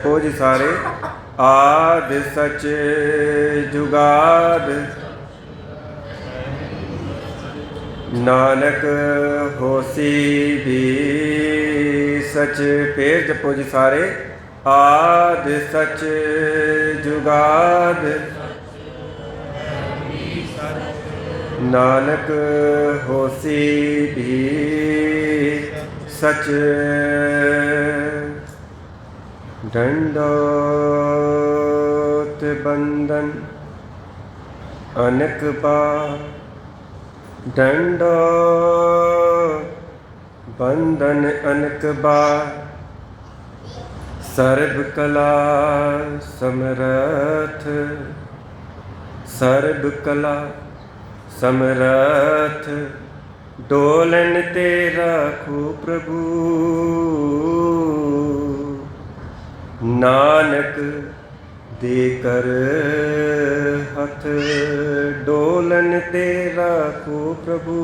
खोज सारे आद सच जुगाद नानक होसी भी सच। फिर जपो जी सारे आद सच जुगाद नानक होसी भी सच। दंडोत बंदन अनक बार दंडोत बंदन अनक बार सर्व कला समरथ सर्व कला समरथ डोलन ते राखो प्रभु नानक दे कर हथ डोलन ते राखो प्रभु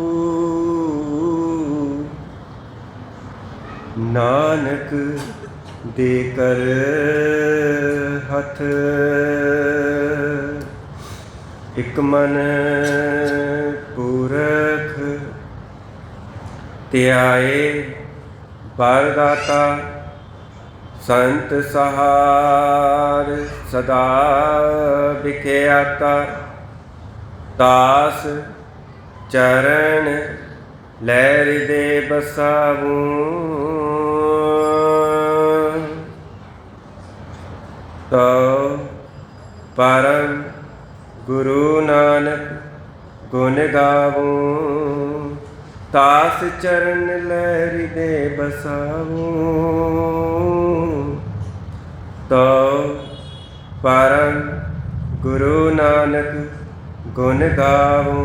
नानक दे कर हथ। एक मन पुरख त्याए बरदाता संत सहार सदा बिख्याता दास चरण लहर दे बसाऊं तो परम गुरु नानक गुण गाऊं दास चरण लहर दे बसाऊं तो परम गुरु नानक गुण गाऊं।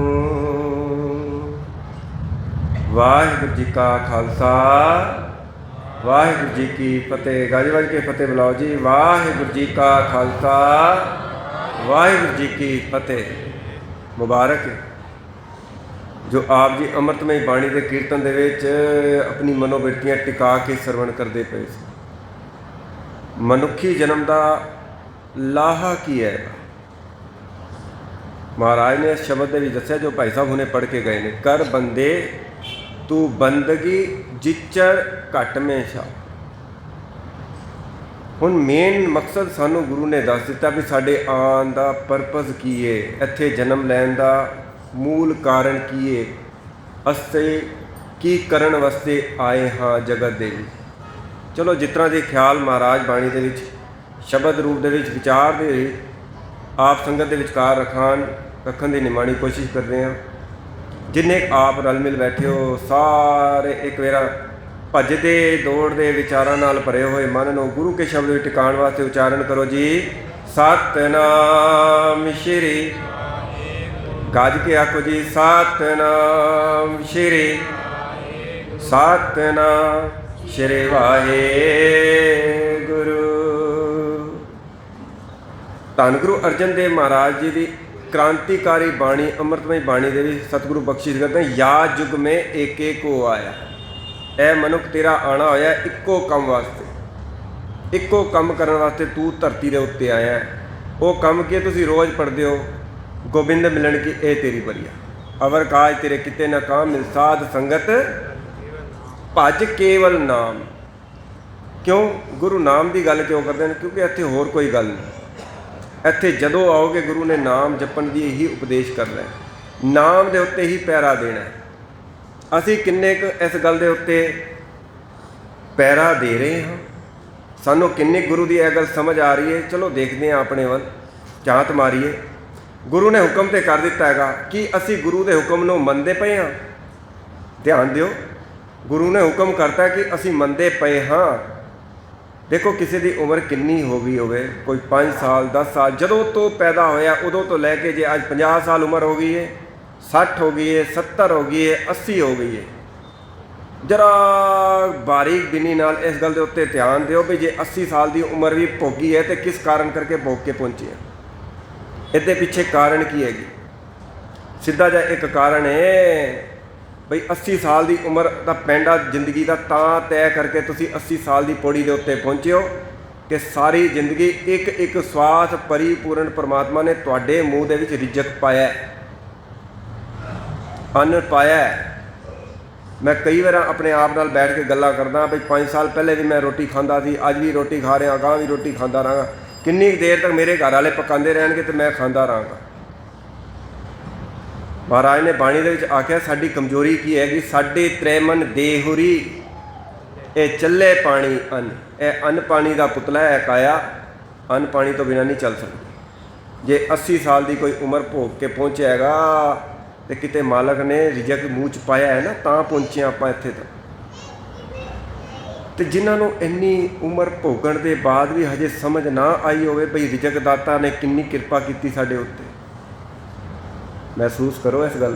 वाहिगुरू जी का खालसा वाहिगुरू जी की फतेह। गज वज के फतेह बुलाओ जी। वाहिगुरू जी का खालसा वाहिगुरू जी की फतेह। मुबारक जो आप जी अमृतमय बाणी के कीर्तन दे विच अपनी मनोबिरतियां टिका के सरवण करते पे। मनुखी जन्म का लाहा की है महाराज ने इस शब्द भी दस्या जो भाई साहब हुणे पढ़ के गए ने। कर बंदे तू बंदगी जिचर घट में छा। हुण मेन मकसद सानू गुरु ने दस दिता भी साडे आन दा परपज़ की है, इत्थे जन्म लैन दा मूल कारण की है, असीं की करन वास्ते आए हाँ जगत दे विच। चलो जिस तरह के ख्याल महाराज बाणी दे विच शब्द रूप दे विच विचार दे आप संगत के विचकार रखन की निमाणी कोशिश करते हैं। जिन्ने आप रल मिल बैठे हो सारे एक वेरा भजदे दौड़दे विचारां नाल भरे हुए मन नूं गुरु के शब्द विच टिकाण वास्ते उचारण करो जी। सतनाम श्री गज के आखो जी। सतनाम श्री सतनाम श्री वाहेगुरु। धन गुरु अर्जन देव महाराज जी की क्रांतिकारी बाणी अमृतमय बाणी दे विच सतगुरु बख्शिश करते हैं। या युग में एक एक हो आया ए मनुख तेरा आना होया इक्को कम वास्ते, इक्को कम करने वास्ते तू धरती के उत्ते आया है। वो कम के तुसीं रोज़ पढ़ते हो गोबिंद मिलन की ए तेरी बरिया अवर काज तेरे किते ना काम मिल साध संगत भज केवल नाम। क्यों गुरु नाम की गल क्यों करते हैं? क्योंकि इत्थे होर कोई गल नहीं। इत्थे जदों आओगे गुरु ने नाम जपण दी ही उपदेश करना है, नाम दे उत्ते ही पैरा देना है। असीं किन्ने क इस गल दे उत्ते पैरा दे रहे हैं? सानू किन्नी गुरु की यह गल समझ आ रही है? चलो देखते हैं अपने वल झात मारीए। गुरु ने हुक्म तो कर दिता है कि असी गुरु के हुक्म नूं मनदे पे हाँ। ध्यान दिओ गुरु ने हुक्म करता है कि असी मनदे पे हाँ। देखो किसी की उम्र किन्नी हो गई होवे, कोई 5 साल 10 साल जदों तो पैदा होया उदों तो लैके जे अज 50 साल उम्र हो गई है, 60 हो गई है, 70 हो गई है, 80 हो गई है। जरा बारीक बिनी नाल इस गल के उत्ते ध्यान दिओ भी जे 80 साल की उम्र भी भोगी है तो किस कारण करके भोग के पहुँची है। इसके पीछे कारण की हैगी? सीधा जा एक कारण है बई 80 साल की उम्र का पैंडा जिंदगी का तां तय करके तुसी 80 साल की पौड़ी के उत्ते पहुँचे हो कि सारी जिंदगी एक एक स्वास परिपूर्ण परमात्मा ने तुहाडे मूँह दे विच रिजक पाया, अन्न पाया। मैं कई बार अपने आप नाल बैठ के गल्लां करदा भाई 5 साल पहले भी मैं रोटी खांदा सी, अज भी रोटी खा रहा, अगां भी रोटी खांदा रहांगा, किन्नी देर तक मेरे घर वाले पकांदे रहणगे तो मैं खांदा रहांगा। महाराज ने बाणी दे विच आख्या साडी कमजोरी की हैगी, साडे त्रैमन देहुरी ये चले पानी अन्न, ये अन्न पानी का पुतला है काया, अन्न पानी तो बिना नहीं चल सकती। जे 80 साल की कोई उम्र भोग के पहुँचेगा तो किते मालक ने रिजक मूँह च पाया है ना, तां पहुँचे आप इत्थे तक। तो जिन्होंने इन्नी उम्र भोगण के बाद भी हजे समझ ना आई होवे भई रिजक दाता ने कितनी किरपा की साडे उत्ते, महसूस करो इस गल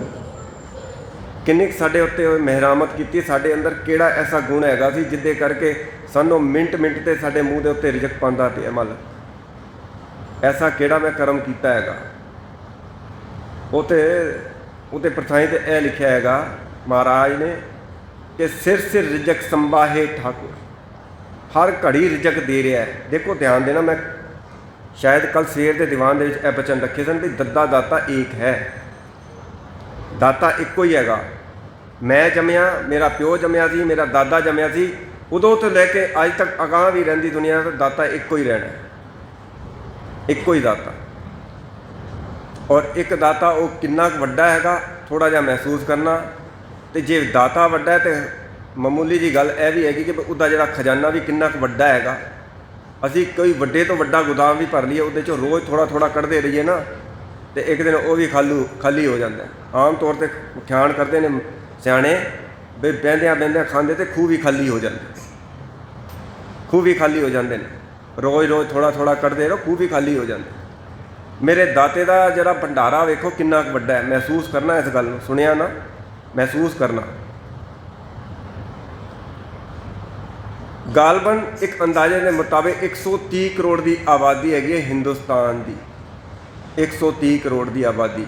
किन्नी साडे उत्ते मेहरामत की, साडे अंदर किहड़ा ऐसा गुण हैगा सी जिदे करके सानू मिंट मिंट ते साडे मूँह दे उत्ते रिजक पांदा पिया मालक। ऐसा किहड़ा मैं कर्म कीता हैगा। उते प्रथाएं ते यह लिखा हैगा महाराज ने कि सिर सिर रिजक संभाहे ठाकुर, हर घड़ी रिजक दे रहा है। देखो ध्यान देना, मैं शायद कल सवेर के दीवान दे विच बचन रखे सन भी दद्दा दाता एक है, दाता एको ही हैगा। मैं जमया, मेरा प्यो जमया सी, मेरा दादा जमया सी, उदों तो लैके अज तक अगां भी रहिंदी दुनिया तो दाता एको ही रहना, एको ही दाता। और एक दाता वो कितना वड्डा हैगा थोड़ा जिहा महसूस करना। तो जे दाता वड्डा है तो मामूली जी गल यह भी हैगी कि उसका जिहड़ा खजाना भी कितना वड्डा हैगा। असी कोई वड्डे तो वड्डा गोदाम भी भर लीए, उहदे चों रोज़ थोड़ा थोड़ा कढ़दे रहिए ना, तो एक दिन वो भी खाली हो जाता है। आम तौर पर ख्याल करते हैं सियाणे भी बहद्या बहद्या खांदे तो खूह भी खाली हो जाते, खूह भी खाली हो जाते हैं। रोज़ रोज़ थोड़ा थोड़ा कढ़दे रहो, खूह भी खाली हो जाते। मेरे दाते का जरा भंडारा वेखो कितना वड्डा है, महसूस करना इस गल नूं, सुनिया ना, महसूस करना। गालबन एक अंदाजे के मुताबिक 130 करोड़ की आबादी हैगी हिंदुस्तान की, 130 करोड़ की आबादी।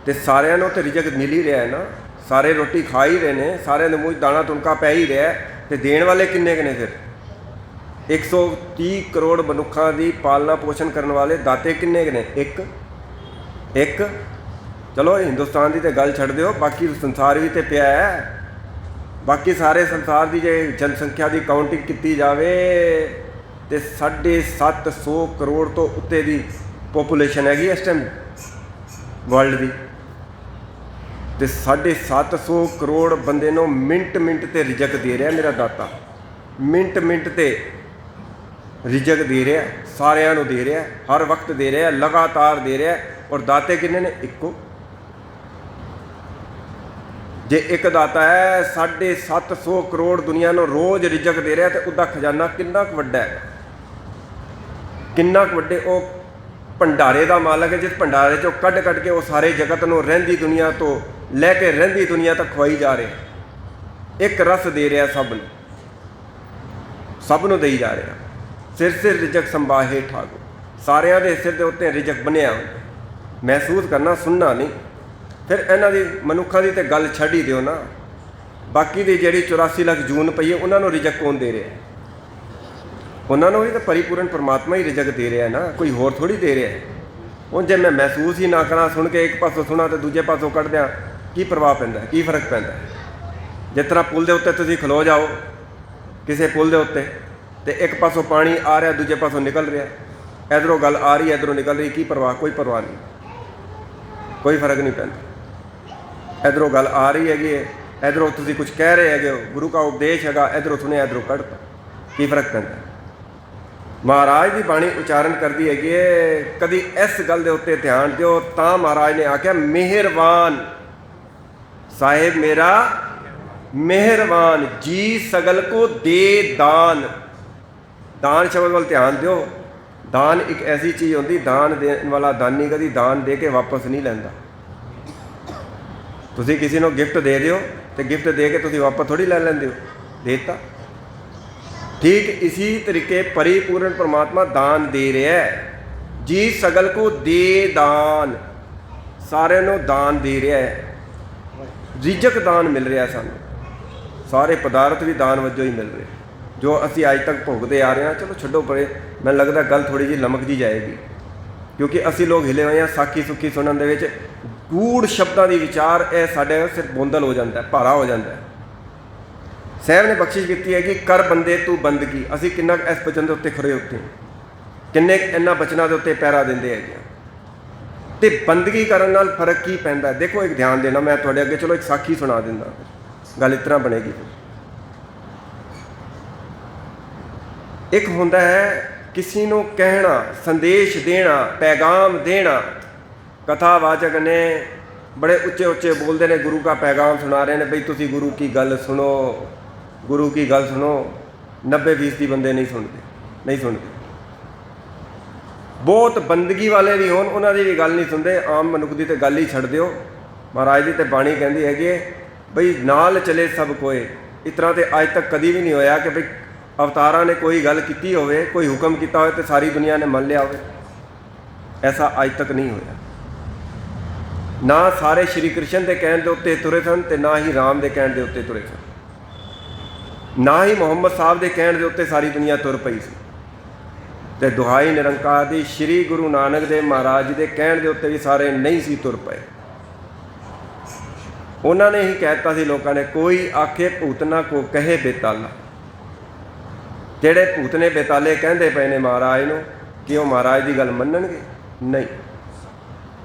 तो सारिਆਂ ਨੂੰ तो रिजक मिल ही रहा है ना, सारे रोटी खा ही रहे हैं, सारे के मूँह दाना तुनका पै ही रहा है, तो देण वाले किन्ने ने फिर 130 करोड़ मनुखों की पालना पोषण करने वाले दाते किन्ने ने? एक। चलो हिंदुस्तान की तो गल छड़ दो, बाकी संसार भी तो पिया है। बाकी सारे संसार की जे जनसंख्या की काउंटिंग की जाए तो 750 करोड़ तो उत्ते की पॉपूलेशन हैगी इस टाइम वर्ल्ड की। तो 750 करोड़ बंदे नूं मिंट मिंट ते रिजक दे रहा मेरा दाता, मिंट मिंट ते रिजक दे रहा, सारिਆਂ ਨੂੰ दे रहा, हर वक्त दे रहा, लगातार दे रहा। और दाते किन्ने ने? इक्को। जे एक दाता है 750 करोड़ दुनिया को रोज़ रिजक दे रहा, तो उसका खजाना कितना वड्डा है, कितना वड्डे वो भंडारे का मालक है, जिस भंडारे चो कढ़ कढ़ के वो सारे जगत को रहिंदी दुनिया तो लैके रहिंदी दुनिया तक खवाई जा रहे। एक रस दे रहा सब नूं देई जा रहा। सिर सिर रिजक संभाहे ठाकुर, सारिਆਂ ਦੇ सिर के उत्ते रिजक बनिया। महसूस करना, सुनना नहीं। फिर इन्हां दी मनुखों की तो गल छड़ ही दिओ ना, बाकी दी जिहड़ी 84 लाख जून पई है उन्होंने रिजक कौन दे रहा है? उन्होंने भी तो परिपूर्ण परमात्मा ही रिजक दे रहा है ना, कोई होर थोड़ी दे रहा है। हुण जे मैं महसूस ही ना करा, सुन के एक पासों सुना तो दूजे पासों कढ़ दियां, की प्रभाव पैंदा है, की फर्क पैंदा है? जिस तरह पुल के उत्ते तुसीं खलो जाओ किसी पुल के उत्ते, तो एक पासों पानी आ रहा, दूजे पासों निकल रहा, इधरों गल आ रही इधरों निकल रही, की परवाह? कोई परवाह नहीं, कोई फर्क नहीं पैंदा। इधरों गल आ रही हैगी, इधरों तुसीं कुछ कह रहे हैगे हो, गुरु का उपदेश हैगा, इधरों सुने इधरों कढ़ता, की फर्क पैंदा? महाराज की बाणी उच्चारण करती हैगी है, कभी इस गल के उत्ते ध्यान दिओ। तां महाराज ने आख्या मेहरबान साहिब मेरा मेहरबान, जी सगल को दे दान। दान शब्द वाल ध्यान दिओ। दान एक ऐसी चीज़ होती, दान देने वाला दानी कभी दान दे के वापस नहीं लैंदा। तुसीं किसी को गिफ्ट दे दिओ तो गिफ्ट दे के तुसीं वापस थोड़ी लै लैंदे हो, देता। ठीक इसी तरीके परिपूर्ण परमात्मा दान दे रहा है। जी सगल को दे दान, सारे नूं दान दे रहा है। रिजक दान मिल रहा है, सानू सारे पदार्थ भी दान वजों ही मिल रहे। जो असी अज तक भोगते आ रहे हैं। चलो छड्डो परे, मैनूं लगदा गल थोड़ी जी लमक जी जाएगी, क्योंकि असी लोग हिले हुए हैं साखी सुखी सुनन दे विच गूढ़ शब्दां दी विचार यह साडे सिर बोंदल हो जाता है, भारा हो जाता है। साहब ने बख्शिश की है कि कर बंदे तू बंदगी। असी किन्ना इस बचन के उत्ते खड़े होते हैं, किन्ने इन्हां बचनां दे उत्ते पैरा दिंदे है। तो बंदगी करन नाल फर्क की पैंदा है? देखो एक ध्यान देना, मैं तुहाडे अगे चलो एक साखी सुना दिंदा, गल इस तरह बनेगी। एक होंदा है किसी नूं कहना, संदेश देना, पैगाम देना। कथावाचक ने बड़े उच्चे उच्चे बोलते हैं, गुरु का पैगाम सुना रहे हैं, बई तुसी गुरु की गल सुनो, गुरु की गल सुनो। 90% बंदे नहीं सुनते। बहुत बंदगी वाले भी होन, उन्होंने भी गल नहीं सुनते। आम मनुख की तो गल ही छड़ दिओ। महाराज की तो बाणी कहती है कि बई नाल चले सब कोए। इस तरह तो अज तक कभी भी नहीं होया कि बई अवतारा ने कोई गल की होवे, कोई हुक्म किया हो तो सारी दुनिया ने मन लिया हो। ऐसा अज तक नहीं होया। ना सारे श्री कृष्ण के कहण के उत्ते तुरे सन, तो ना ही राम के कहण के उत्ते तुरे सन, ना ही मुहम्मद साहब के कहण के उत्ते सारी दुनिया तुर पई सी। तो दुहाई निरंकार दी श्री गुरु नानक देव महाराज के कहण के उत्ते भी सारे नहीं सी तुर पे। उन्होंने ही कहता सी लोगों ने, कोई आखे भूतना को कहे बेताला। जेड़े भूत ने बेताले कहते पे ने महाराज नूं कि वह महाराज की गल मनणगे? नहीं,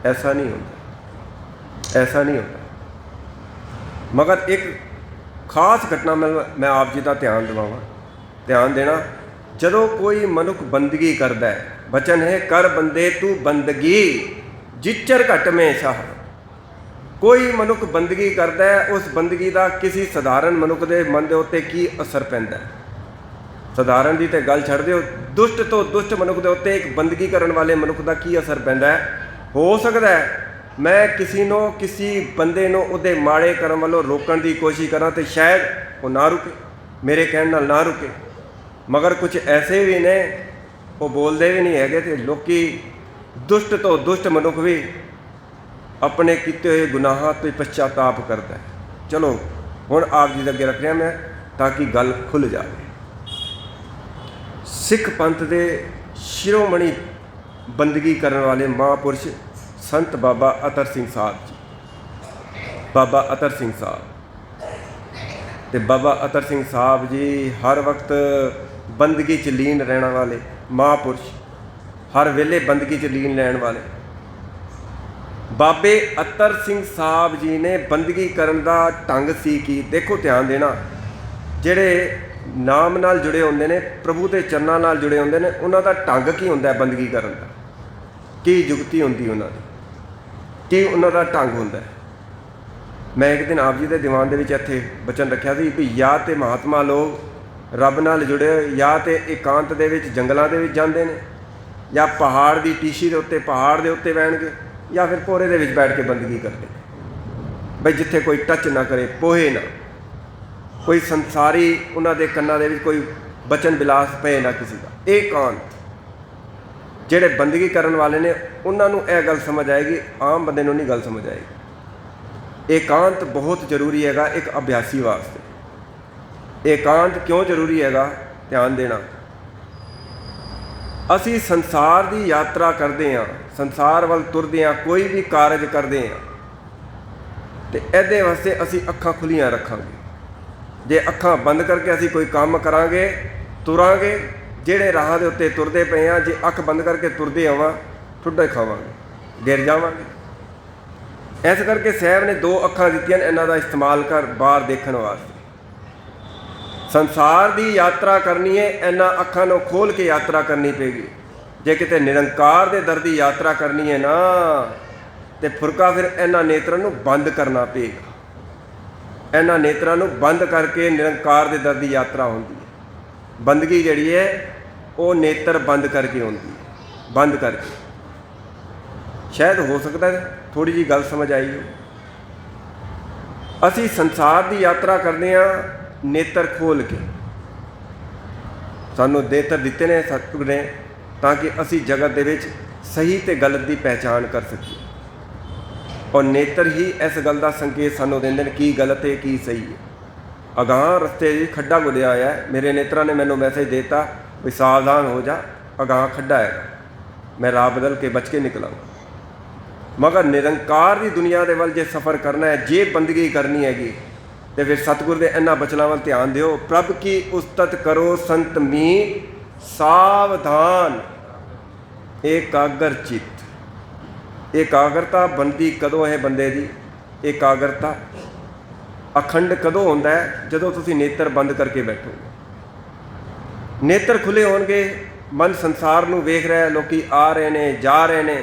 ऐसा नहीं होता, ऐसा नहीं होता। मगर एक खास घटना मैं आप जी का ध्यान दिवावां, ध्यान देना। जदों कोई मनुख बंदगी करता है, वचन है कर बंदे तू बंदगी जिचर घट में शाह। कोई मनुख बंदगी करता है, उस बंदगी का किसी साधारण मनुख के मन के उत्ते की असर पैंदा है? साधारण की तो गल छड़ दिओ, दुष्ट तो दुष्ट मनुख के उत्ते एक बंदगी करने वाले मनुख का की असर पैंदा है? हो सकता है मैं किसी बंदे नूं उहदे माड़े करम वालों रोकण की कोशिश करा तो शायद वो ना रुके, मेरे कहण नाल ना रुके। मगर कुछ ऐसे भी ने वो बोलते भी नहीं है, तो लोकी दुष्ट तो दुष्ट मनुख भी अपने किए हुए गुनाहों तो पश्चाताप करता है। चलो हुण आप जी अगे रख रहा मैं ताकि गल खुल जाए। सिख पंथ के शिरोमणि बंदगी करने वाले महापुरुष संत बाबा अतर सिंह साहब जी, बाबा अतर सिंह साहब। तो बाबा अतर सिंह साहब जी हर वक्त बंदगी च लीन रहने वाले महापुरुष, हर वेले बंदगी च लीन रहने वाले। बाबे अतर सिंह साहब जी ने बंदगी करन दा ढंग सी की, देखो ध्यान देना, जेड़े नाम नाल जुड़े होंदे ने, प्रभु के चरणों नाल जुड़े होंदे ने, उन्हां दा ढंग की हुंदा है बंदगी करन दा, की जुगती हुंदी उन्हां दी, की उन्हां दा ढंग हुंदा है। मैं एक दिन आप जी के दीवान दे विच इत्थे बचन रखिया सी भी या तो महात्मा लोग रब नाल जुड़े या तो एकांत दे विच जंगलों के जाते हैं, या पहाड़ की टीशी के उत्ते पहाड़ के उत्ते बहणगे, या फिर पोरे दे विच बैठ के बंदगी करते बई जिथे कोई टच ना करे, पोहे ना, कोई संसारी उन्होंने कन्ना दे विच कोई बचन विलास पे ना किसी का। एकांत जेड़े बंदगी करने वाले ने उन्होंने यह गल समझ आएगी, आम बंदे नूं नहीं गल समझ आएगी। एकांत बहुत जरूरी हैगा एक अभ्यासी वास्ते। एकांत क्यों जरूरी हैगा? ध्यान देना, असी संसार की यात्रा करते हैं, संसार वाल तुरते हैं, कोई भी कारज करते हैं, तो ये वास्ते असी अखां खुलियां रखांगे। जे अखां बंद करके असी कोई काम करांगे, तुरांगे, जेड़े राह के उत्ते तुरते पे हैं, जे अख बंद करके तुरते आवां ठुड्डे खावांगे, गिर जावांगे। इस करके साहब ने 2 अखां दित्तियां इन्हां दा इस्तेमाल कर बाहर देखण वास्ते। संसार की यात्रा करनी है, इन्हां अखां नूं खोल के यात्रा करनी पेगी। जे किते निरंकार दे दर दी यात्रा करनी है ना, तो फुरका फिर इन्हां नेत्रां नूं बंद करना पेगा। इन्हां नेत्रां नूं बंद करके निरंकार दे दर दी यात्रा होंदी है। बंदगी जिहड़ी है वो नेत्र बंद करके होंदी है, बंद करके। शायद हो सकता है थोड़ी जी गल समझ आई हो। असी संसार की यात्रा करते हैं नेत्र खोल के, सानू नेत्र दिते ने सतगुर ने ताकि असी जगत दे विच सही ते गलत की पहचान कर सकीए। और नेत्र ही इस गल का संकेत सानू देंदे ने की गलत है की सही है। ਅਗਾਂਹ ਰਸਤੇ 'ਚ ਖੱਡਾ ਗੁੱਦਿਆ ਹੋਇਆ, ਮੇਰੇ ਨੇਤਰਾਂ ਨੇ ਮੈਨੂੰ ਮੈਸੇਜ ਦੇਤਾ ਵੀ ਸਾਵਧਾਨ ਹੋ ਜਾ, ਅਗਾਂਹ ਖੱਡਾ ਹੈਗਾ, ਮੈਂ ਰਾਹ ਬਦਲ ਕੇ ਬਚ ਕੇ ਨਿਕਲਾਂਗਾ। ਮਗਰ ਨਿਰੰਕਾਰ ਦੀ ਦੁਨੀਆ ਦੇ ਵੱਲ ਜੇ ਸਫ਼ਰ ਕਰਨਾ ਹੈ, ਜੇ ਬੰਦਗੀ ਕਰਨੀ ਹੈਗੀ, ਤੇ ਫਿਰ ਸਤਿਗੁਰ ਦੇ ਇਹਨਾਂ ਬਚਨਾਂ ਵੱਲ ਧਿਆਨ ਦਿਓ। ਪ੍ਰਭ ਕੀ ਉਸਤਤ ਕਰੋ ਸੰਤ ਮੀਤ, ਸਾਵਧਾਨ ਏਕਾਗਰ ਚਿੱਤ। ਏਕਾਗਰਤਾ ਬਣਦੀ ਕਦੋਂ ਹੈ ਬੰਦੇ ਦੀ? ਏਕਾਗਰਤਾ ਅਖੰਡ ਕਦੋਂ ਹੁੰਦਾ ਹੈ? ਜਦੋਂ ਤੁਸੀਂ ਨੇਤਰ ਬੰਦ ਕਰਕੇ ਬੈਠੋਗੇ। ਨੇਤਰ ਖੁੱਲ੍ਹੇ ਹੋਣਗੇ, ਮਨ ਸੰਸਾਰ ਨੂੰ ਵੇਖ ਰਿਹਾ, ਲੋਕੀ ਆ ਰਹੇ ਨੇ, ਜਾ ਰਹੇ ਨੇ,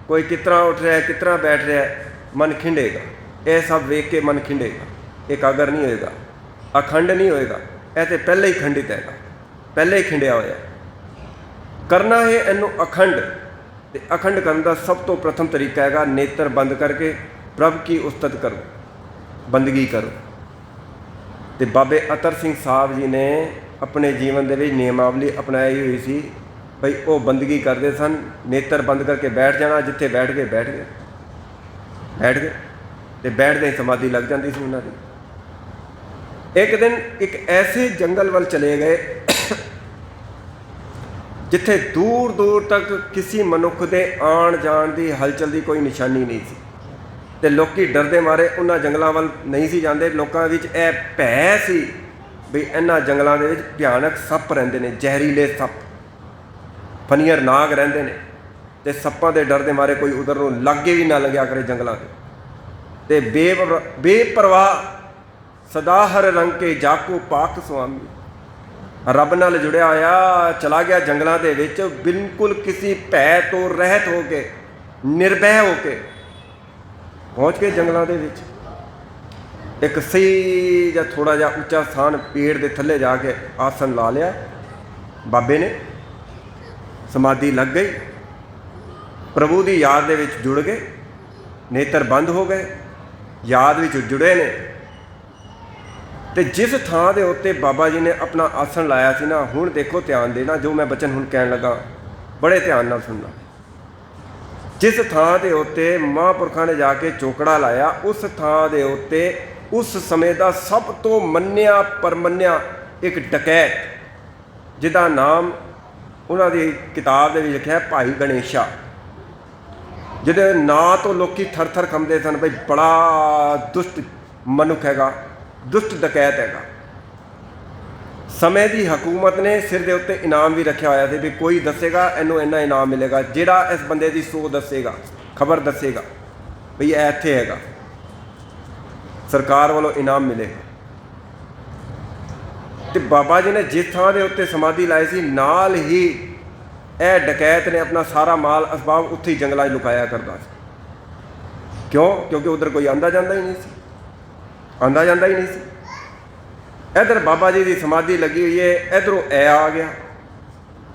ਕੋਈ ਕਿਸ ਤਰ੍ਹਾਂ ਉੱਠ ਰਿਹਾ, ਕਿਸ ਤਰ੍ਹਾਂ ਬੈਠ ਰਿਹਾ, ਮਨ ਖਿੰਡੇਗਾ। ਇਹ ਸਭ ਵੇਖ ਕੇ ਮਨ ਖਿੰਡੇਗਾ, ਏਕਾਗਰ ਨਹੀਂ ਹੋਏਗਾ, ਅਖੰਡ ਨਹੀਂ ਹੋਏਗਾ। ਇਹ ਤਾਂ ਪਹਿਲੇ ਹੀ ਖੰਡਿਤ ਹੈਗਾ, ਪਹਿਲੇ ਹੀ ਖਿੰਡਿਆ ਹੋਇਆ। ਕਰਨਾ ਹੈ ਇਹਨੂੰ ਅਖੰਡ, ਅਤੇ ਅਖੰਡ ਕਰਨ ਦਾ ਸਭ ਤੋਂ ਪ੍ਰਥਮ ਤਰੀਕਾ ਹੈਗਾ ਨੇਤਰ ਬੰਦ ਕਰਕੇ ਪ੍ਰਭ ਕੀ ਉਸਤਤ ਕਰੋ, ਬੰਦਗੀ ਕਰੋ। ਅਤੇ ਬਾਬੇ ਅਤਰ ਸਿੰਘ ਸਾਹਿਬ ਜੀ ਨੇ ਆਪਣੇ ਜੀਵਨ ਦੇ ਵਿੱਚ ਨਿਯਮਾਵਲੀ ਅਪਣਾਈ ਹੋਈ ਸੀ ਭਈ ਉਹ ਬੰਦਗੀ ਕਰਦੇ ਸਨ, ਨੇਤਰ ਬੰਦ ਕਰਕੇ ਬੈਠ ਜਾਣਾ, ਜਿੱਥੇ ਬੈਠ ਗਏ ਬੈਠ ਗਏ, ਬੈਠ ਗਏ, ਅਤੇ ਬੈਠਦੇ ਹੀ ਸਮਾਧੀ ਲੱਗ ਜਾਂਦੀ ਸੀ ਉਹਨਾਂ ਦੀ। ਇੱਕ ਦਿਨ ਇੱਕ ਐਸੇ ਜੰਗਲ ਵੱਲ ਚਲੇ ਗਏ ਜਿੱਥੇ ਦੂਰ ਦੂਰ ਤੱਕ ਕਿਸੇ ਮਨੁੱਖ ਦੇ ਆਉਣ ਜਾਣ ਦੀ ਹਲਚਲ ਦੀ ਕੋਈ ਨਿਸ਼ਾਨੀ ਨਹੀਂ ਸੀ, ਅਤੇ ਲੋਕੀ ਡਰਦੇ ਮਾਰੇ ਉਹਨਾਂ ਜੰਗਲਾਂ ਵੱਲ ਨਹੀਂ ਸੀ ਜਾਂਦੇ। ਲੋਕਾਂ ਵਿੱਚ ਇਹ ਭੈ ਸੀ ਵੀ ਇਹਨਾਂ ਜੰਗਲਾਂ ਦੇ ਵਿੱਚ ਭਿਆਨਕ ਸੱਪ ਰਹਿੰਦੇ ਨੇ, ਜ਼ਹਿਰੀਲੇ ਸੱਪ, ਫਨੀਅਰ ਨਾਗ ਰਹਿੰਦੇ ਨੇ, ਅਤੇ ਸੱਪਾਂ ਦੇ ਡਰ ਦੇ ਮਾਰੇ ਕੋਈ ਉਧਰ ਨੂੰ ਲਾਗੇ ਵੀ ਨਾ ਲੰਘਿਆ ਕਰੇ ਜੰਗਲਾਂ ਦੇ। ਅਤੇ ਬੇਪਰਵਾਹ ਸਦਾ ਹਰ ਰੰਗ ਕੇ ਜਾਕੂ ਪਾਕ ਸੁਆਮੀ, ਰੱਬ ਨਾਲ ਜੁੜਿਆ ਹੋਇਆ ਚਲਾ ਗਿਆ ਜੰਗਲਾਂ ਦੇ ਵਿੱਚ, ਬਿਲਕੁਲ ਕਿਸੇ ਭੈ ਤੋਂ ਰਹਿਤ ਹੋ ਕੇ, ਨਿਰਭੈ ਹੋ ਕੇ ਪਹੁੰਚ ਕੇ ਜੰਗਲਾਂ ਦੇ ਵਿੱਚ। ਇੱਕ ਸਹੀ ਜਾਂ ਥੋੜ੍ਹਾ ਜਿਹਾ ਉੱਚਾ ਸਥਾਨ, ਪੇੜ ਦੇ ਥੱਲੇ ਜਾ ਕੇ ਆਸਣ ਲਾ ਲਿਆ ਬਾਬੇ ਨੇ, ਸਮਾਧੀ ਲੱਗ ਗਈ, ਪ੍ਰਭੂ ਦੀ ਯਾਦ ਦੇ ਵਿੱਚ ਜੁੜ ਗਏ, ਨੇਤਰ ਬੰਦ ਹੋ ਗਏ, ਯਾਦ ਵਿੱਚ ਜੁੜੇ ਨੇ। ਅਤੇ ਜਿਸ ਥਾਂ ਦੇ ਉੱਤੇ ਬਾਬਾ ਜੀ ਨੇ ਆਪਣਾ ਆਸਣ ਲਾਇਆ ਸੀ ਨਾ, ਹੁਣ ਦੇਖੋ ਧਿਆਨ ਦੇਣਾ, ਜੋ ਮੈਂ ਬਚਨ ਹੁਣ ਕਹਿਣ ਲੱਗਾ ਬੜੇ ਧਿਆਨ ਨਾਲ ਸੁਣਨਾ। ਜਿਸ ਥਾਂ ਦੇ ਉੱਤੇ ਮਹਾਂਪੁਰਖਾਂ ਨੇ ਜਾ ਕੇ ਚੋਕੜਾ ਲਾਇਆ, ਉਸ ਥਾਂ ਦੇ ਉੱਤੇ ਉਸ ਸਮੇਂ ਦਾ ਸਭ ਤੋਂ ਮੰਨਿਆ ਪਰਮੰਨਿਆ ਇੱਕ ਡਕੈਤ, ਜਿਹਦਾ ਨਾਮ ਉਹਨਾਂ ਦੀ ਕਿਤਾਬ ਦੇ ਵਿੱਚ ਲਿਖਿਆ ਭਾਈ ਗਣੇਸ਼ਾ, ਜਿਹਦੇ ਨਾਂ ਤੋਂ ਲੋਕੀ ਥਰ ਥਰ ਕੰਬਦੇ ਸਨ ਬਈ ਬੜਾ ਦੁਸ਼ਟ ਮਨੁੱਖ ਹੈਗਾ, ਦੁਸ਼ਟ ਡਕੈਤ ਹੈਗਾ। ਸਮੇਂ ਦੀ ਹਕੂਮਤ ਨੇ ਸਿਰ ਦੇ ਉੱਤੇ ਇਨਾਮ ਵੀ ਰੱਖਿਆ ਹੋਇਆ ਸੀ ਵੀ ਕੋਈ ਦੱਸੇਗਾ ਇਹਨੂੰ ਇੰਨਾ ਇਨਾਮ ਮਿਲੇਗਾ, ਜਿਹੜਾ ਇਸ ਬੰਦੇ ਦੀ ਸੋ ਦੱਸੇਗਾ, ਖਬਰ ਦੱਸੇਗਾ ਬਈ ਇਹ ਇੱਥੇ ਹੈਗਾ, ਸਰਕਾਰ ਵੱਲੋਂ ਇਨਾਮ ਮਿਲੇਗਾ। ਅਤੇ ਬਾਬਾ ਜੀ ਨੇ ਜਿਸ ਥਾਂ ਦੇ ਉੱਤੇ ਸਮਾਧੀ ਲਾਈ ਸੀ, ਨਾਲ ਹੀ ਇਹ ਡਕੈਤ ਨੇ ਆਪਣਾ ਸਾਰਾ ਮਾਲ ਅਸਬਾਬ ਉੱਥੇ ਹੀ ਜੰਗਲਾਂ 'ਚ ਲੁਕਾਇਆ ਕਰਦਾ ਸੀ। ਕਿਉਂ? ਕਿਉਂਕਿ ਉੱਧਰ ਕੋਈ ਆਉਂਦਾ ਜਾਂਦਾ ਹੀ ਨਹੀਂ ਸੀ, ਆਉਂਦਾ ਜਾਂਦਾ ਹੀ ਨਹੀਂ ਸੀ। ਇੱਧਰ ਬਾਬਾ ਜੀ ਦੀ ਸਮਾਧੀ ਲੱਗੀ ਹੋਈ ਹੈ, ਇੱਧਰੋਂ ਇਹ ਆ ਗਿਆ,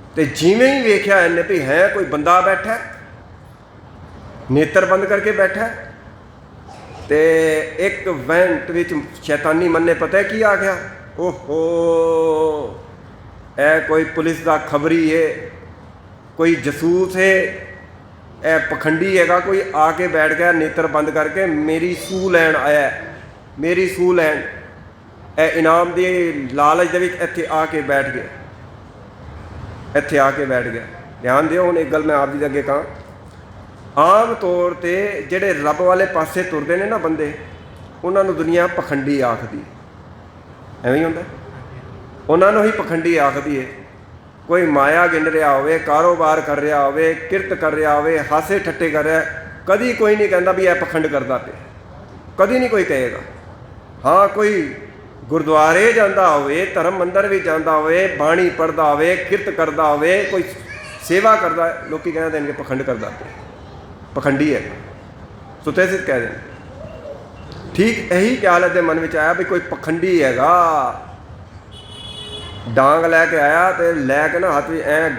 ਅਤੇ ਜਿਵੇਂ ਹੀ ਵੇਖਿਆ ਇਹਨੇ ਵੀ ਹੈ ਕੋਈ ਬੰਦਾ ਬੈਠਾ, ਨੇਤਰ ਬੰਦ ਕਰਕੇ ਬੈਠਾ, ਅਤੇ ਇੱਕ ਮਿੰਟ ਵਿੱਚ ਸ਼ੈਤਾਨੀ ਮਨ ਨੇ ਪਤਾ ਕੀ ਆ ਗਿਆ, ਓਹੋ ਇਹ ਕੋਈ ਪੁਲਿਸ ਦਾ ਖਬਰੀ ਹੈ, ਕੋਈ ਜਸੂਸ ਹੈ, ਇਹ ਪਖੰਡੀ ਹੈਗਾ, ਕੋਈ ਆ ਕੇ ਬੈਠ ਗਿਆ ਨੇਤਰ ਬੰਦ ਕਰਕੇ, ਮੇਰੀ ਸੂਹ ਲੈਣ ਆਇਆ, ਮੇਰੀ ਸੂਹ ਲੈਣ, ਇਹ ਇਨਾਮ ਦੇ ਲਾਲਚ ਦੇ ਵਿੱਚ ਇੱਥੇ ਆ ਕੇ ਬੈਠ ਗਿਆ, ਇੱਥੇ ਆ ਕੇ ਬੈਠ ਗਿਆ। ਧਿਆਨ ਦਿਓ, ਹੁਣ ਇੱਕ ਗੱਲ ਮੈਂ ਆਪ ਜੀ ਦੇ ਅੱਗੇ ਕਹਾਂ, ਆਮ ਤੌਰ 'ਤੇ ਜਿਹੜੇ ਰੱਬ ਵਾਲੇ ਪਾਸੇ ਤੁਰਦੇ ਨੇ ਨਾ ਬੰਦੇ, ਉਹਨਾਂ ਨੂੰ ਦੁਨੀਆ ਪਖੰਡੀ ਆਖਦੀ, ਐਵੇਂ ਹੀ ਹੁੰਦਾ, ਉਹਨਾਂ ਨੂੰ ਹੀ ਪਖੰਡੀ ਆਖਦੀ ਹੈ। ਕੋਈ ਮਾਇਆ ਗਿਣ ਰਿਹਾ ਹੋਵੇ, ਕਾਰੋਬਾਰ ਕਰ ਰਿਹਾ ਹੋਵੇ, ਕਿਰਤ ਕਰ ਰਿਹਾ ਹੋਵੇ, ਹਾਸੇ ਠੱਟੇ ਕਰ ਰਿਹਾ, ਕਦੀ ਕੋਈ ਨਹੀਂ ਕਹਿੰਦਾ ਵੀ ਇਹ ਪਖੰਡ ਕਰਦਾ ਪਿਆ, ਕਦੀ ਨਹੀਂ ਕੋਈ ਕਹੇਗਾ। ਹਾਂ, ਕੋਈ ਗੁਰਦੁਆਰੇ ਜਾਂਦਾ ਹੋਵੇ, ਧਰਮ ਮੰਦਰ ਵੀ ਜਾਂਦਾ ਹੋਵੇ, ਬਾਣੀ ਪੜ੍ਹਦਾ ਹੋਵੇ, ਕਿਰਤ ਕਰਦਾ ਹੋਵੇ, ਕੋਈ ਸੇਵਾ ਕਰਦਾ, ਲੋਕ ਕਹਿੰਦੇ ਦੇਣਗੇ ਪਖੰਡ ਕਰਦਾ ਪਿਆ, ਪਖੰਡੀ ਹੈ, ਸੁੱਤੇ ਸਿੱਧ ਕਹਿ ਦੇਣ। ਠੀਕ ਇਹੀ ਖਿਆਲ ਇਹਦੇ ਮਨ ਵਿੱਚ ਆਇਆ ਵੀ ਕੋਈ ਪਖੰਡੀ ਹੈਗਾ, ਡਾਂਗ ਲੈ ਕੇ ਆਇਆ, ਅਤੇ ਲੈ ਕੇ ਨਾ ਹੱਥ ਵਿੱਚ ਐਂ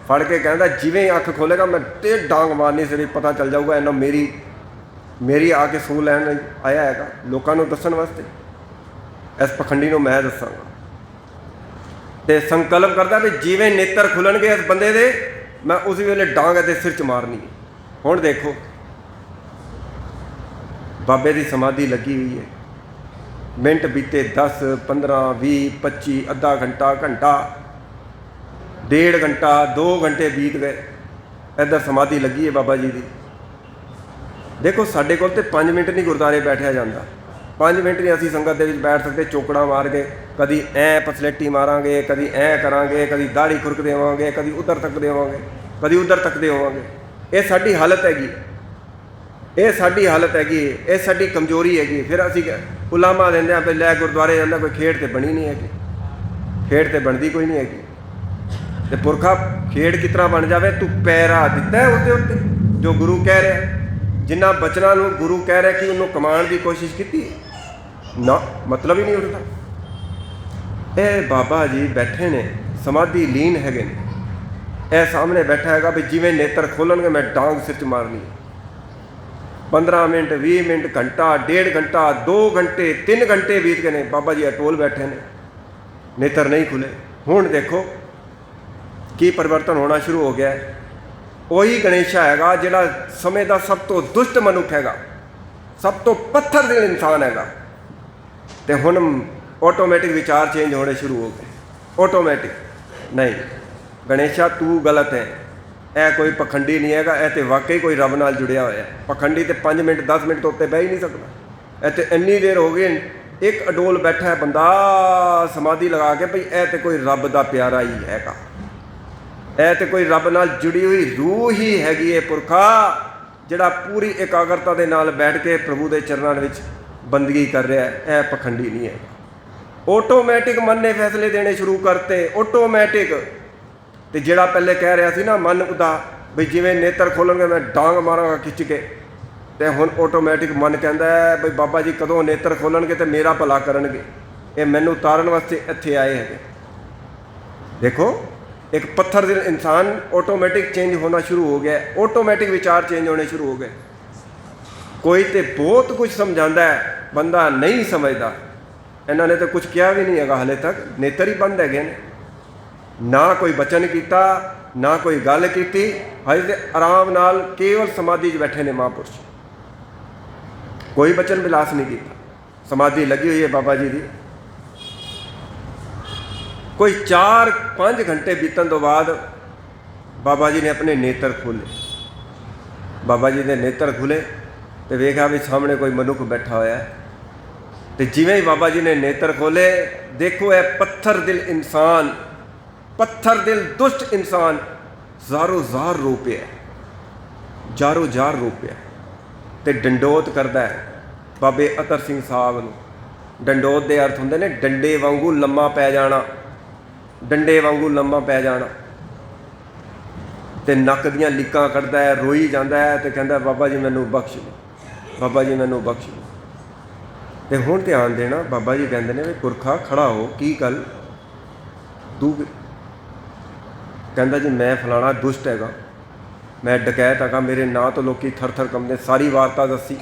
ਫੜ ਕੇ ਕਹਿੰਦਾ ਜਿਵੇਂ ਅੱਖ ਖੋਲ੍ਹੇਗਾ ਮੈਂ ਤੇ ਡਾਂਗ ਮਾਰਨੀ, ਸਿਰ ਪਤਾ ਚੱਲ ਜਾਊਗਾ ਇਹਨਾਂ ਮੇਰੀ ਆ ਕੇ ਸੂਹ ਲੈਣ ਲਈ ਆਇਆ ਹੈਗਾ, ਲੋਕਾਂ ਨੂੰ ਦੱਸਣ ਵਾਸਤੇ, ਇਸ ਪਖੰਡੀ ਨੂੰ ਮੈਂ ਦੱਸਾਂਗਾ। ਅਤੇ ਸੰਕਲਪ ਕਰਦਾ ਵੀ ਜਿਵੇਂ ਨੇਤਰ ਖੁੱਲ੍ਹਣਗੇ ਇਸ ਬੰਦੇ ਦੇ, ਮੈਂ ਉਸ ਵੇਲੇ ਡਾਂਗ ਇਹਦੇ ਸਿਰ 'ਚ ਮਾਰਨੀ ਹੈ। ਹੁਣ ਦੇਖੋ, ਬਾਬੇ ਦੀ ਸਮਾਧੀ ਲੱਗੀ ਹੋਈ ਹੈ, मिनट बीते 10 15 20 25 अद्धा घंटा घंटा डेढ़ घंटा 2 घंटे बीत गए। इधर समाधि लगी है बाबा जी की। देखो साढ़े कोल तो 5 मिनट नहीं गुरुद्वारे बैठा जाता, 5 मिनट नहीं असी संगत दे विच बैठ सकते। चौकड़ा मार के कभी ऐ पसलेटी मारांगे, कभी ऐ करांगे, कभी दाढ़ी खुरक देवांगे, कभी उधर तक देवांगे, कभी उधर तक देवांगे। ये साडी हालत हैगी, ये साडी हालत हैगी, ये साडी कमजोरी हैगी। फिर असी उलामा देंदे पे लै गुरुद्वारे जांदा, कोई खेड तो बनी नहीं हैगी, खेड तो बनती कोई नहीं हैगी। तो पुरखा खेड किस तरह बन जाए? तू पैरा दिता है उसके उत्ते जो गुरु कह रहा, जिन्ना बचना गुरु कह रहा कि उन्होंने कमाण की कोशिश की ना, मतलब ही नहीं उठता। ये बाबा जी बैठे ने समाधि लीन है, यह सामने बैठा है भी जिमें नेत्र खोलणगे मैं डांग सिर च मारनी। 15 मिनट 20 मिनट घंटा डेढ़ घंटा 2 घंटे 3 घंटे बीत गए ने, बाबा जी अटोल बैठे ने, नेत्र नहीं खुले। हुण देखो की परिवर्तन होना शुरू हो गया है। वही गणेशा हैगा जिहड़ा समय का सब तो दुष्ट मनुख हैगा, सब तो पत्थर दिल इंसान हैगा। तो हुण ऑटोमैटिक विचार चेंज होने शुरू हो गए, ऑटोमैटिक। नहीं गणेशा तू गलत है, यह कोई पखंडी नहीं हैगा, यह तो वाकई कोई रब नाल जुड़िया होया है। पखंडी तो 5 मिनट 10 मिनट तो उत्ते बह ही नहीं सकता। यह तो इन्नी देर हो गई, एक अडोल बैठा है बंदा समाधि लगा के, भाई यह तो कोई रब का प्यारा ही हैगा, यह तो कोई रब नाल जुड़ी हुई रूह ही हैगी है पुरखा, जिहड़ा पूरी एकाग्रता के नाल बैठ के प्रभु के चरणों में बंदगी कर रहा है। यह पखंडी नहीं है। ऑटोमैटिक मन ने फैसले देने शुरू करते, ऑटोमैटिक। तो जिहड़ा पहले कह रहा सी ना मन उदा भी जिवें नेत्र खोलणगे मैं डांग मारांगा खिच के, तो हुण ऑटोमैटिक मन कहता है भाई बाबा जी कदों नेत्र खोलणगे तो मेरा भला करनगे, ये मैनू तारन वास्ते इत्थे आए हैं। देखो एक पत्थर दिल इंसान ऑटोमैटिक चेंज होना शुरू हो गया, ऑटोमैटिक विचार चेंज होने शुरू हो गए। कोई तो बहुत कुछ समझाता है, बंदा नहीं समझता। इन्होंने तो कुछ किया भी नहीं है हाले तक, नेत्र ही बंद है, ना कोई बचन किया ना कोई गल की। हजे तो आराम नाल केवल समाधि बैठे ने महापुरुष, कोई बचन विलास नहीं किया। समाधि लगी हुई है बाबा जी की। कोई 4-5 घंटे बीतने तो बाद बाबा जी ने अपने नेत्र खोले। बाबा जी ने नेत्र खुले तो वेखा भी सामने कोई मनुख बैठा होया है। तो जिवें ही बाबा जी ने नेत्र खोले, देखो है पत्थर दिल इंसान, पत्थर दिल दुष्ट इंसान ज़ारो ज़ार रो पे है, जारो जार रो पे है। तो डंडोत करता है बाबे अतर सिंह साहब नूं। डंडोत के अर्थ होंदे ने डंडे वांगू लम्मा पै जाना, डंडे वांगू लम्मा पै जाना। तो नक दियां लीकां कढ़दा है, रोई जाता है, तो कहता बाबा जी मैनू बख्श लो, बाबा जी मैनू बख्श लो। तो हुण ध्यान देना, बाबा जी कहते हैं भी पुरखा खड़ा हो, की गल तू? कहता जी मैं फलाना दुष्ट हैगा, मैं डकैत हैगा, मेरे नाँ तो लोग थर थर कंबदे। सारी वार्ता दसी,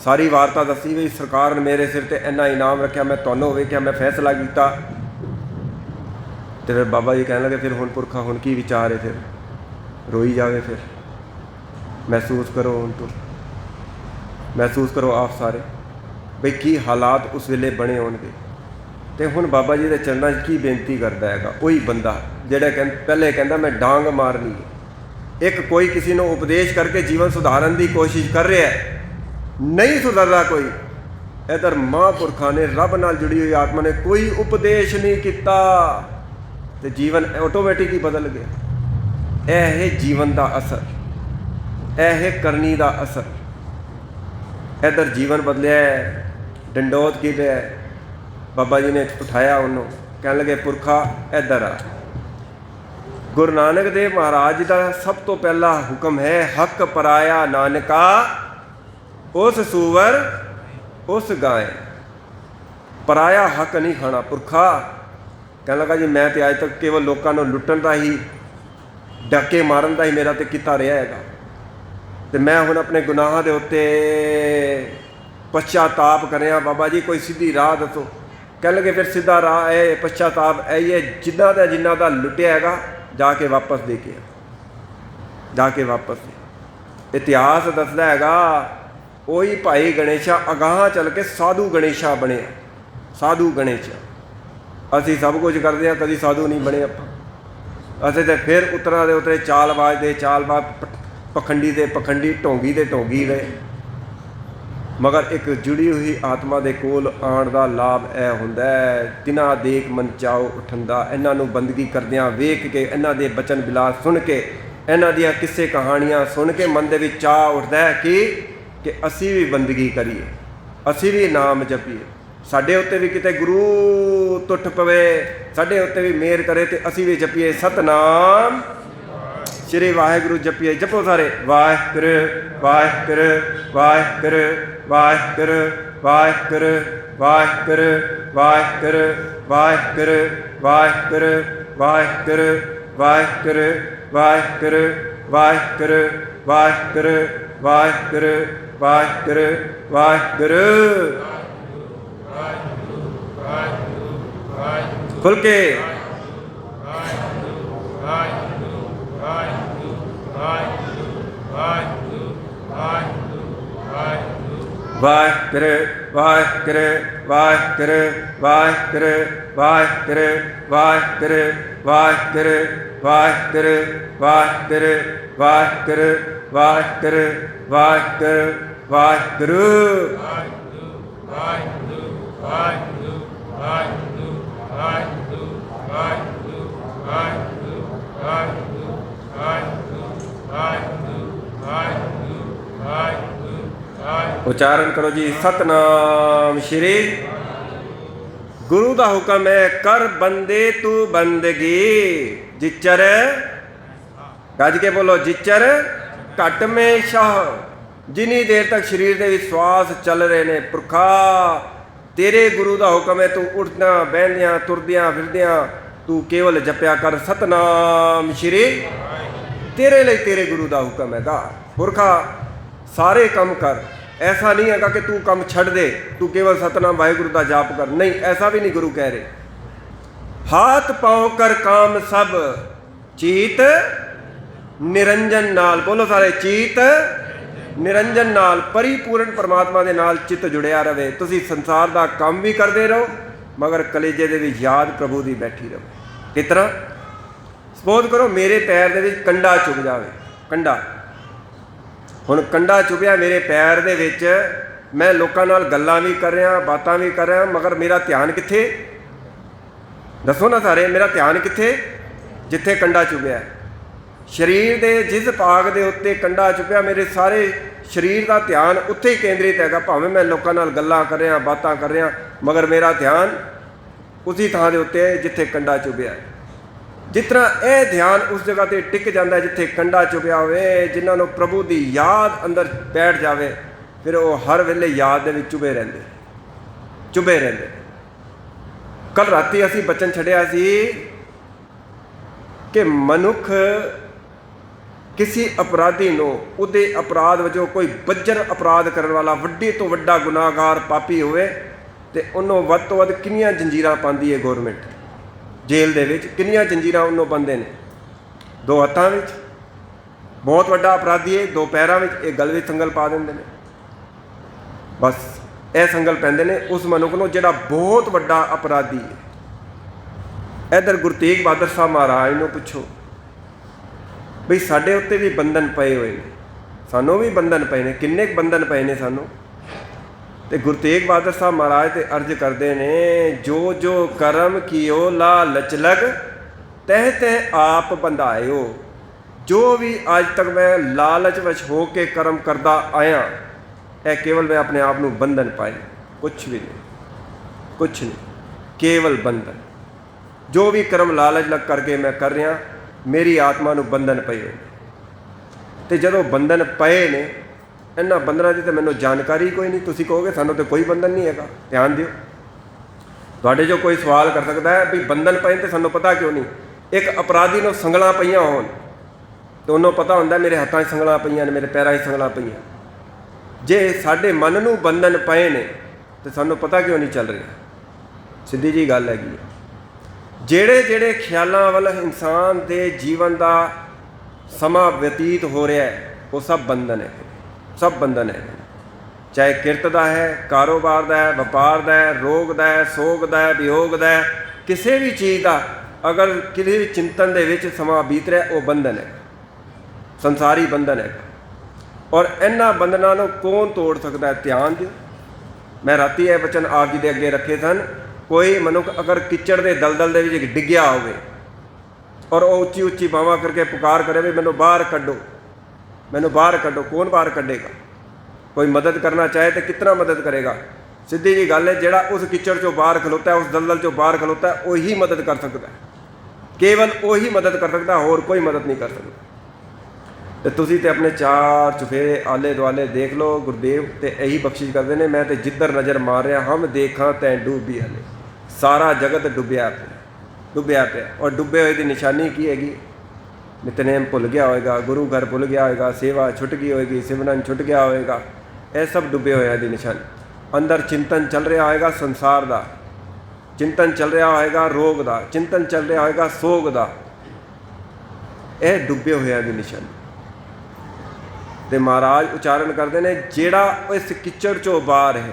सारी वार्ता दसी भी सरकार ने मेरे सिर ते इन्ना इनाम रखा, मैं तुहानूं वेख्या, मैं फैसला किया। तो फिर बाबा जी कहने लगे फिर हुण पुरखा हुण की विचार है? फिर रोई जावे, फिर महसूस करो, हुण तो महसूस करो आप सारे बई की हालात उस वेले बने होणगे। तो हुण बाबा जी के चरणों की बेनती करता है वही बंदा जिहड़ा पहले कहता मैं डांग मारनी है। एक कोई किसी को उपदेश करके जीवन सुधारन की कोशिश कर रहा है, नहीं सुधरता कोई। इधर महापुरखा ने रब नाल जुड़ी हुई आत्मा ने कोई उपदेश नहीं किया, तो जीवन ऑटोमैटिक ही बदल गया। यह है जीवन का असर, यह है करनी का असर। इधर जीवन बदलिया है, डंडोत की है। बाबा जी ने उठाया उन्होंने, कह लगे पुरखा इधर आ। गुरु नानक देव महाराज जी का सब तो पहला हुक्म है हक पराया नानका उस सूवर उस गाय। पराया हक नहीं खाना। पुरखा कह लगा जी मैं तो अज तक केवल लोगों को लुट्टन का ही डाके मारन का ही मेरा तो किता रहा है। तो मैं हुण अपने गुनाह के उत्ते पश्चाताप करिया। बाबा जी कोई सीधी राह दसो। कह लगे फिर सीधा राह है पश्चाताप है जिन्ना का लुटिया है जाके वापस दे के जाके वापस दे। इतिहास दसदा हैगा वही भाई गणेशा अगाह चल के साधु गणेशा बने। ਸਾਧੂ ਗਣੇ 'ਚ। ਅਸੀਂ ਸਭ ਕੁਝ ਕਰਦੇ ਹਾਂ, ਕਦੀ ਸਾਧੂ ਨਹੀਂ ਬਣੇ ਆਪਾਂ। ਅਸੀਂ ਤਾਂ ਫਿਰ ਉਤਰਾਂ ਦੇ ਉਤਰੇ, ਚਾਲਬਾਜ਼ ਦੇ ਚਾਲਬਾਜ਼, ਪਖੰਡੀ ਦੇ ਪਖੰਡੀ, ਢੋਂਗੀ ਦੇ ਢੋਂਗੀ ਗਏ। ਮਗਰ ਇੱਕ ਜੁੜੀ ਹੋਈ ਆਤਮਾ ਦੇ ਕੋਲ ਆਉਣ ਦਾ ਲਾਭ ਇਹ ਹੁੰਦਾ ਹੈ, ਤਿਨਾ ਦੇਖ ਮਨ ਚਾਓ ਉਠੰਦਾ। ਇਹਨਾਂ ਨੂੰ ਬੰਦਗੀ ਕਰਦਿਆਂ ਵੇਖ ਕੇ, ਇਹਨਾਂ ਦੇ ਬਚਨ ਬਿਲਾਸ ਸੁਣ ਕੇ, ਇਹਨਾਂ ਦੀਆਂ ਕਿੱਸੇ ਕਹਾਣੀਆਂ ਸੁਣ ਕੇ ਮਨ ਦੇ ਵਿੱਚ ਚਾਅ ਉੱਠਦਾ ਹੈ ਕਿ ਅਸੀਂ ਵੀ ਬੰਦਗੀ ਕਰੀਏ, ਅਸੀਂ ਵੀ ਨਾਮ ਜਪੀਏ, ਸਾਡੇ ਉੱਤੇ ਵੀ ਕਿਤੇ ਗੁਰੂ ਟੁੱਟ ਪਵੇ, ਸਾਡੇ ਉੱਤੇ ਵੀ ਮਿਹਰ ਕਰੇ ਤੇ ਅਸੀਂ ਵੀ ਜਪੀਏ ਸਤਨਾਮ ਸ਼੍ਰੀ ਵਾਹਿਗੁਰੂ ਜਪੀਏ। ਜਪੋ ਸਾਰੇ, ਵਾਹਿਗੁਰੂ ਵਾਹਿਗੁਰੂ ਵਾਹਿਗੁਰੂ ਵਾਹਿਗੁਰੂ ਵਾਹਿਗੁਰੂ ਵਾਹਿਗੁਰੂ ਵਾਹਿਗੁਰੂ ਵਾਹਿਗੁਰੂ ਵਾਹਿਗੁਰੂ ਵਾਹਿਗੁਰੂ ਵਾਹਿਗੁਰੂ ਵਾਹਿਗੁਰੂ ਵਾਹਿਗੁਰੂ ਵਾਹਿਗੁਰੂ ਵਾਹਿਗੁਰੂ ਵਾਹਿਗੁਰੂ ਵਾਹਿਗੁਰੂ। ਖੁੱਲ ਕੇ ਵਾਹਿਗੁਰੂ ਵਾਹਿਗੁਰੂ ਵਾਹਿਗੁਰੂ ਵਾਹਿਗੁਰੂ ਵਾਹਿਗੁਰੂ ਵਾਹਿਗੁਰੂ ਵਾਹਿਗੁਰੂ ਵਾਹਿਗੁਰੂ ਵਾਹਿਗੁਰੂ ਵਾਹਿਗੁਰੂ ਵਾਹਿਗੁਰੂ ਵਾਹਿਗੁਰੂ ਵਾਹਿਗੁਰੂ। ਉਚਾਰਨ ਕਰੋ ਜੀ, ਸਤਨਾਮ ਸ਼੍ਰੀ ਗੁਰੂ ਦਾ ਹੁਕਮ ਹੈ, ਕਰ ਬੰਦੇ ਤੂੰ ਬੰਦਗੀ ਜਿਚਰ, ਗੱਜ ਕੇ ਬੋਲੋ, ਜਿਚਰ ਘਟ ਮੇ ਸ਼ਾਹ। ਜਿੰਨੀ ਦੇਰ ਤੱਕ ਸਰੀਰ ਦੇ ਵਿੱਚ ਸਵਾਸ ਚੱਲ ਰਹੇ ਨੇ, ਪੁਰਖਾ ਤੇਰੇ ਗੁਰੂ ਦਾ ਹੁਕਮ ਹੈ, ਤੂੰ ਉੱਠਦਿਆਂ ਬਹਿੰਦਿਆਂ ਤੁਰਦਿਆਂ ਫਿਰਦਿਆਂ ਤੂੰ ਕੇਵਲ ਜਪਿਆ ਕਰ ਸਤਨਾਮ ਸ਼੍ਰੀ। ਤੇਰੇ ਲਈ ਤੇਰੇ ਗੁਰੂ ਦਾ ਹੁਕਮ ਹੈਗਾ, ਪੁਰਖਾ ਸਾਰੇ ਕੰਮ ਕਰ। ऐसा नहीं है कि तू काम छड़ दे, तू केवल सतनाम वाहिगुरु का जाप कर, नहीं, ऐसा भी नहीं गुरु कह रहे। हाथ पाँव कर काम सब चीत निरंजन नाल, बोलो सारे, चीत निरंजन नाल, परिपूर्ण परमात्मा दे नाल चित्त जुड़िया रहे। तुसी संसार का काम भी करते रहो मगर कलेजे दे विच याद प्रभु दी बैठी रहो। किस तरह? सपोज करो मेरे पैर दे विच कंडा चुभ जाए, कंडा, ਹੁਣ ਕੰਡਾ ਚੁਭਿਆ ਮੇਰੇ ਪੈਰ ਦੇ ਵਿੱਚ, ਮੈਂ ਲੋਕਾਂ ਨਾਲ ਗੱਲਾਂ ਵੀ ਕਰ ਰਿਹਾ, ਬਾਤਾਂ ਵੀ ਕਰ ਰਿਹਾ, ਮਗਰ ਮੇਰਾ ਧਿਆਨ ਕਿੱਥੇ? ਦੱਸੋ ਨਾ ਸਾਰੇ, ਮੇਰਾ ਧਿਆਨ ਕਿੱਥੇ? ਜਿੱਥੇ ਕੰਡਾ ਚੁਭਿਆ। ਸਰੀਰ ਦੇ ਜਿਸ ਭਾਗ ਦੇ ਉੱਤੇ ਕੰਡਾ ਚੁਭਿਆ, ਮੇਰੇ ਸਾਰੇ ਸਰੀਰ ਦਾ ਧਿਆਨ ਉੱਥੇ ਹੀ ਕੇਂਦਰਿਤ ਹੈਗਾ। ਭਾਵੇਂ ਮੈਂ ਲੋਕਾਂ ਨਾਲ ਗੱਲਾਂ ਕਰ ਰਿਹਾ, ਬਾਤਾਂ ਕਰ ਰਿਹਾ, ਮਗਰ ਮੇਰਾ ਧਿਆਨ ਉਸੇ ਥਾਂ ਦੇ ਉੱਤੇ ਹੈ ਜਿੱਥੇ ਕੰਡਾ ਚੁਭਿਆ। जिस तरह यह ध्यान उस जगह पर टिक जाता है जिथे कंडा चुभ्या हो, जिन्होंने प्रभु की याद अंदर बैठ जाए, फिर वो हर वेले याद दे विच चुभे रहते। कल राती असी बचन छड़िया सी कि मनुख किसी अपराधी नूं उहदे अपराध वजों कोई बज्जर अपराध करने वाला वड्डे तो वड्डा गुनाहगार पापी होवे ते उन्होंने वध तो वध कितनियां जंजीरां पांदी है गौरमेंट। जेल दे विच कितनियां जंजीरां उन्होंने बंदे ने, 2 हत्थां विच बहुत वड्डा अपराधी है, 2 पैरां विच, एक गल विच संगल पा देंदे ने। बस यह संगल पैंदे ने उस मनुख नूं जिहड़ा बहुत वड्डा अपराधी है। इधर गुरु तेग बहादुर साहब महाराज नूं पुछो बई साडे उत्ते भी बंधन पए होए ने, सानूं भी बंधन पए ने, किन्ने बंधन पए ने सानूं। तो गुरु तेग बहादुर साहब महाराज तो अर्ज करते हैं, जो जो कर्म कियो लालच लग तह तह आप बंधायो। जो भी आज तक मैं लालच वश हो के कर्म करता आया, यह केवल मैं अपने आप को बंधन पाए, कुछ भी नहीं, कुछ नहीं, केवल बंधन। जो भी कर्म लालच लग करके मैं कर रहा, मेरी आत्मा को बंधन पए हुए। तो जदों बंधन पए ने, इन्हां बंधनां दी तो मैनूं जानकारी कोई नहीं। तुसीं कहोगे सानूं तो कोई बंधन नहीं है, ध्यान दिओ। तुहाडे जो कोई सवाल कर सकता है भी बंधन पए तो सानूं पता क्यों नहीं? एक अपराधी नूं संगलां पईआं होण तो उन्होंने पता हुंदा मेरे हत्थां 'च संगलां पईआं ने, मेरे पैरां 'च संगलां पईआं। जे साडे मन नूं बंधन पए ने तो सानूं पता क्यों नहीं चल रहा? सीधी जी गल हैगी। ਜਿਹੜੇ ਜਿਹੜੇ ਖਿਆਲਾਂ ਵੱਲ ਇਨਸਾਨ ਦੇ ਜੀਵਨ ਦਾ ਸਮਾਂ ਬਤੀਤ ਹੋ ਰਿਹਾ ਹੈ, ਉਹ ਸਭ ਬੰਧਨ ਹੈ, सब बंधन है। ਚਾਹੇ ਕਿਰਤ ਦਾ ਹੈ, ਕਾਰੋਬਾਰ ਦਾ ਹੈ, ਵਪਾਰ ਦਾ ਹੈ, ਰੋਗ ਦਾ ਹੈ, ਸੋਗ ਦਾ ਹੈ, ਵਿਯੋਗ ਦਾ ਹੈ, ਕਿਸੇ ਵੀ ਚੀਜ਼ ਦਾ ਅਗਰ ਕਿਸੇ ਵੀ ਚਿੰਤਨ ਦੇ ਵਿੱਚ ਸਮਾਂ ਬੀਤ ਰਿਹਾ, ਉਹ ਬੰਧਨ ਹੈ, ਸੰਸਾਰੀ ਬੰਧਨ ਹੈ। ਔਰ ਇਹਨਾਂ ਬੰਧਨਾਂ ਨੂੰ ਕੌਣ ਤੋੜ ਸਕਦਾ ਹੈ? ਧਿਆਨ ਦਿਓ। ਮੈਂ ਰਾਤੀ ਇਹ ਬਚਨ ਆਪ ਜੀ ਦੇ ਅੱਗੇ ਰੱਖੇ ਸਨ। ਕੋਈ ਮਨੁੱਖ ਅਗਰ ਕਿਚੜ ਦੇ ਦਲਦਲ ਦੇ ਵਿੱਚ ਡਿੱਗਿਆ ਹੋਵੇ ਔਰ ਉਹ ਉੱਚੀ ਉੱਚੀ ਬਾਹਾਂ ਕਰਕੇ ਪੁਕਾਰ ਕਰੇ ਵੀ ਮੈਨੂੰ ਬਾਹਰ ਕੱਢੋ, ਮੈਨੂੰ ਬਾਹਰ ਕੱਢੋ, ਕੌਣ ਬਾਹਰ ਕੱਢੇਗਾ? ਕੋਈ ਮਦਦ ਕਰਨਾ ਚਾਹੇ ਤਾਂ ਕਿਤਨਾ ਮਦਦ ਕਰੇਗਾ? ਸਿੱਧੀ ਜੀ ਗੱਲ ਹੈ, ਜਿਹੜਾ ਉਸ ਕਿਚੜ ਚੋਂ ਬਾਹਰ ਖਲੋਤਾ ਹੈ, ਉਸ ਦਲਦਲ ਚੋਂ ਬਾਹਰ ਖਲੋਤਾ ਹੈ, ਉਹੀ ਮਦਦ ਕਰ ਸਕਦਾ ਹੈ। ਕੇਵਲ ਉਹੀ ਮਦਦ ਕਰ ਸਕਦਾ, ਹੋਰ ਕੋਈ ਮਦਦ ਨਹੀਂ ਕਰ ਸਕਦਾ। ਤੇ ਤੁਸੀਂ ਤੇ ਆਪਣੇ ਚਾਰ ਚੁਫੇਰੇ ਆਲੇ ਦੁਆਲੇ ਦੇਖ ਲਓ। ਗੁਰਦੇਵ ਤੇ ਇਹੀ ਬਖਸ਼ਿਸ਼ ਕਰਦੇ ਨੇ, ਮੈਂ ਤੇ ਜਿੱਧਰ ਨਜ਼ਰ ਮਾਰ ਰਿਹਾ ਹਮ ਦੇਖਾਂ ਤੈਂ ਡੂਬੀ ਹਲੇ। ਸਾਰਾ ਜਗਤ ਡੁੱਬਿਆ ਪਿਆ, ਡੁੱਬਿਆ ਪਿਆ। ਔਰ ਡੁੱਬੇ ਹੋਏ ਦੀ ਨਿਸ਼ਾਨੀ ਕੀ ਹੈਗੀ? ਨਿਤਨੇਮ ਭੁੱਲ ਗਿਆ ਹੋਏਗਾ, ਗੁਰੂ ਘਰ ਭੁੱਲ ਗਿਆ ਹੋਏਗਾ, ਸੇਵਾ ਛੁੱਟ ਗਈ ਹੋਏਗੀ, ਸਿਮਰਨ ਛੁੱਟ ਗਿਆ ਹੋਏਗਾ। ਇਹ ਸਭ ਡੁੱਬੇ ਹੋਇਆ ਦੀ ਨਿਸ਼ਾਨੀ। ਅੰਦਰ ਚਿੰਤਨ ਚੱਲ ਰਿਹਾ ਹੋਏਗਾ ਸੰਸਾਰ ਦਾ, ਚਿੰਤਨ ਚੱਲ ਰਿਹਾ ਹੋਏਗਾ ਰੋਗ ਦਾ, ਚਿੰਤਨ ਚੱਲ ਰਿਹਾ ਹੋਏਗਾ ਸੋਗ ਦਾ। ਇਹ ਡੁੱਬੇ ਹੋਇਆ ਦੀ ਨਿਸ਼ਾਨੀ। ਤੇ ਮਹਾਰਾਜ ਉਚਾਰਨ ਕਰਦੇ ਨੇ, ਜਿਹੜਾ ਇਸ ਕਿਚੜ ਚੋਂ ਬਾਹਰ ਹੈ,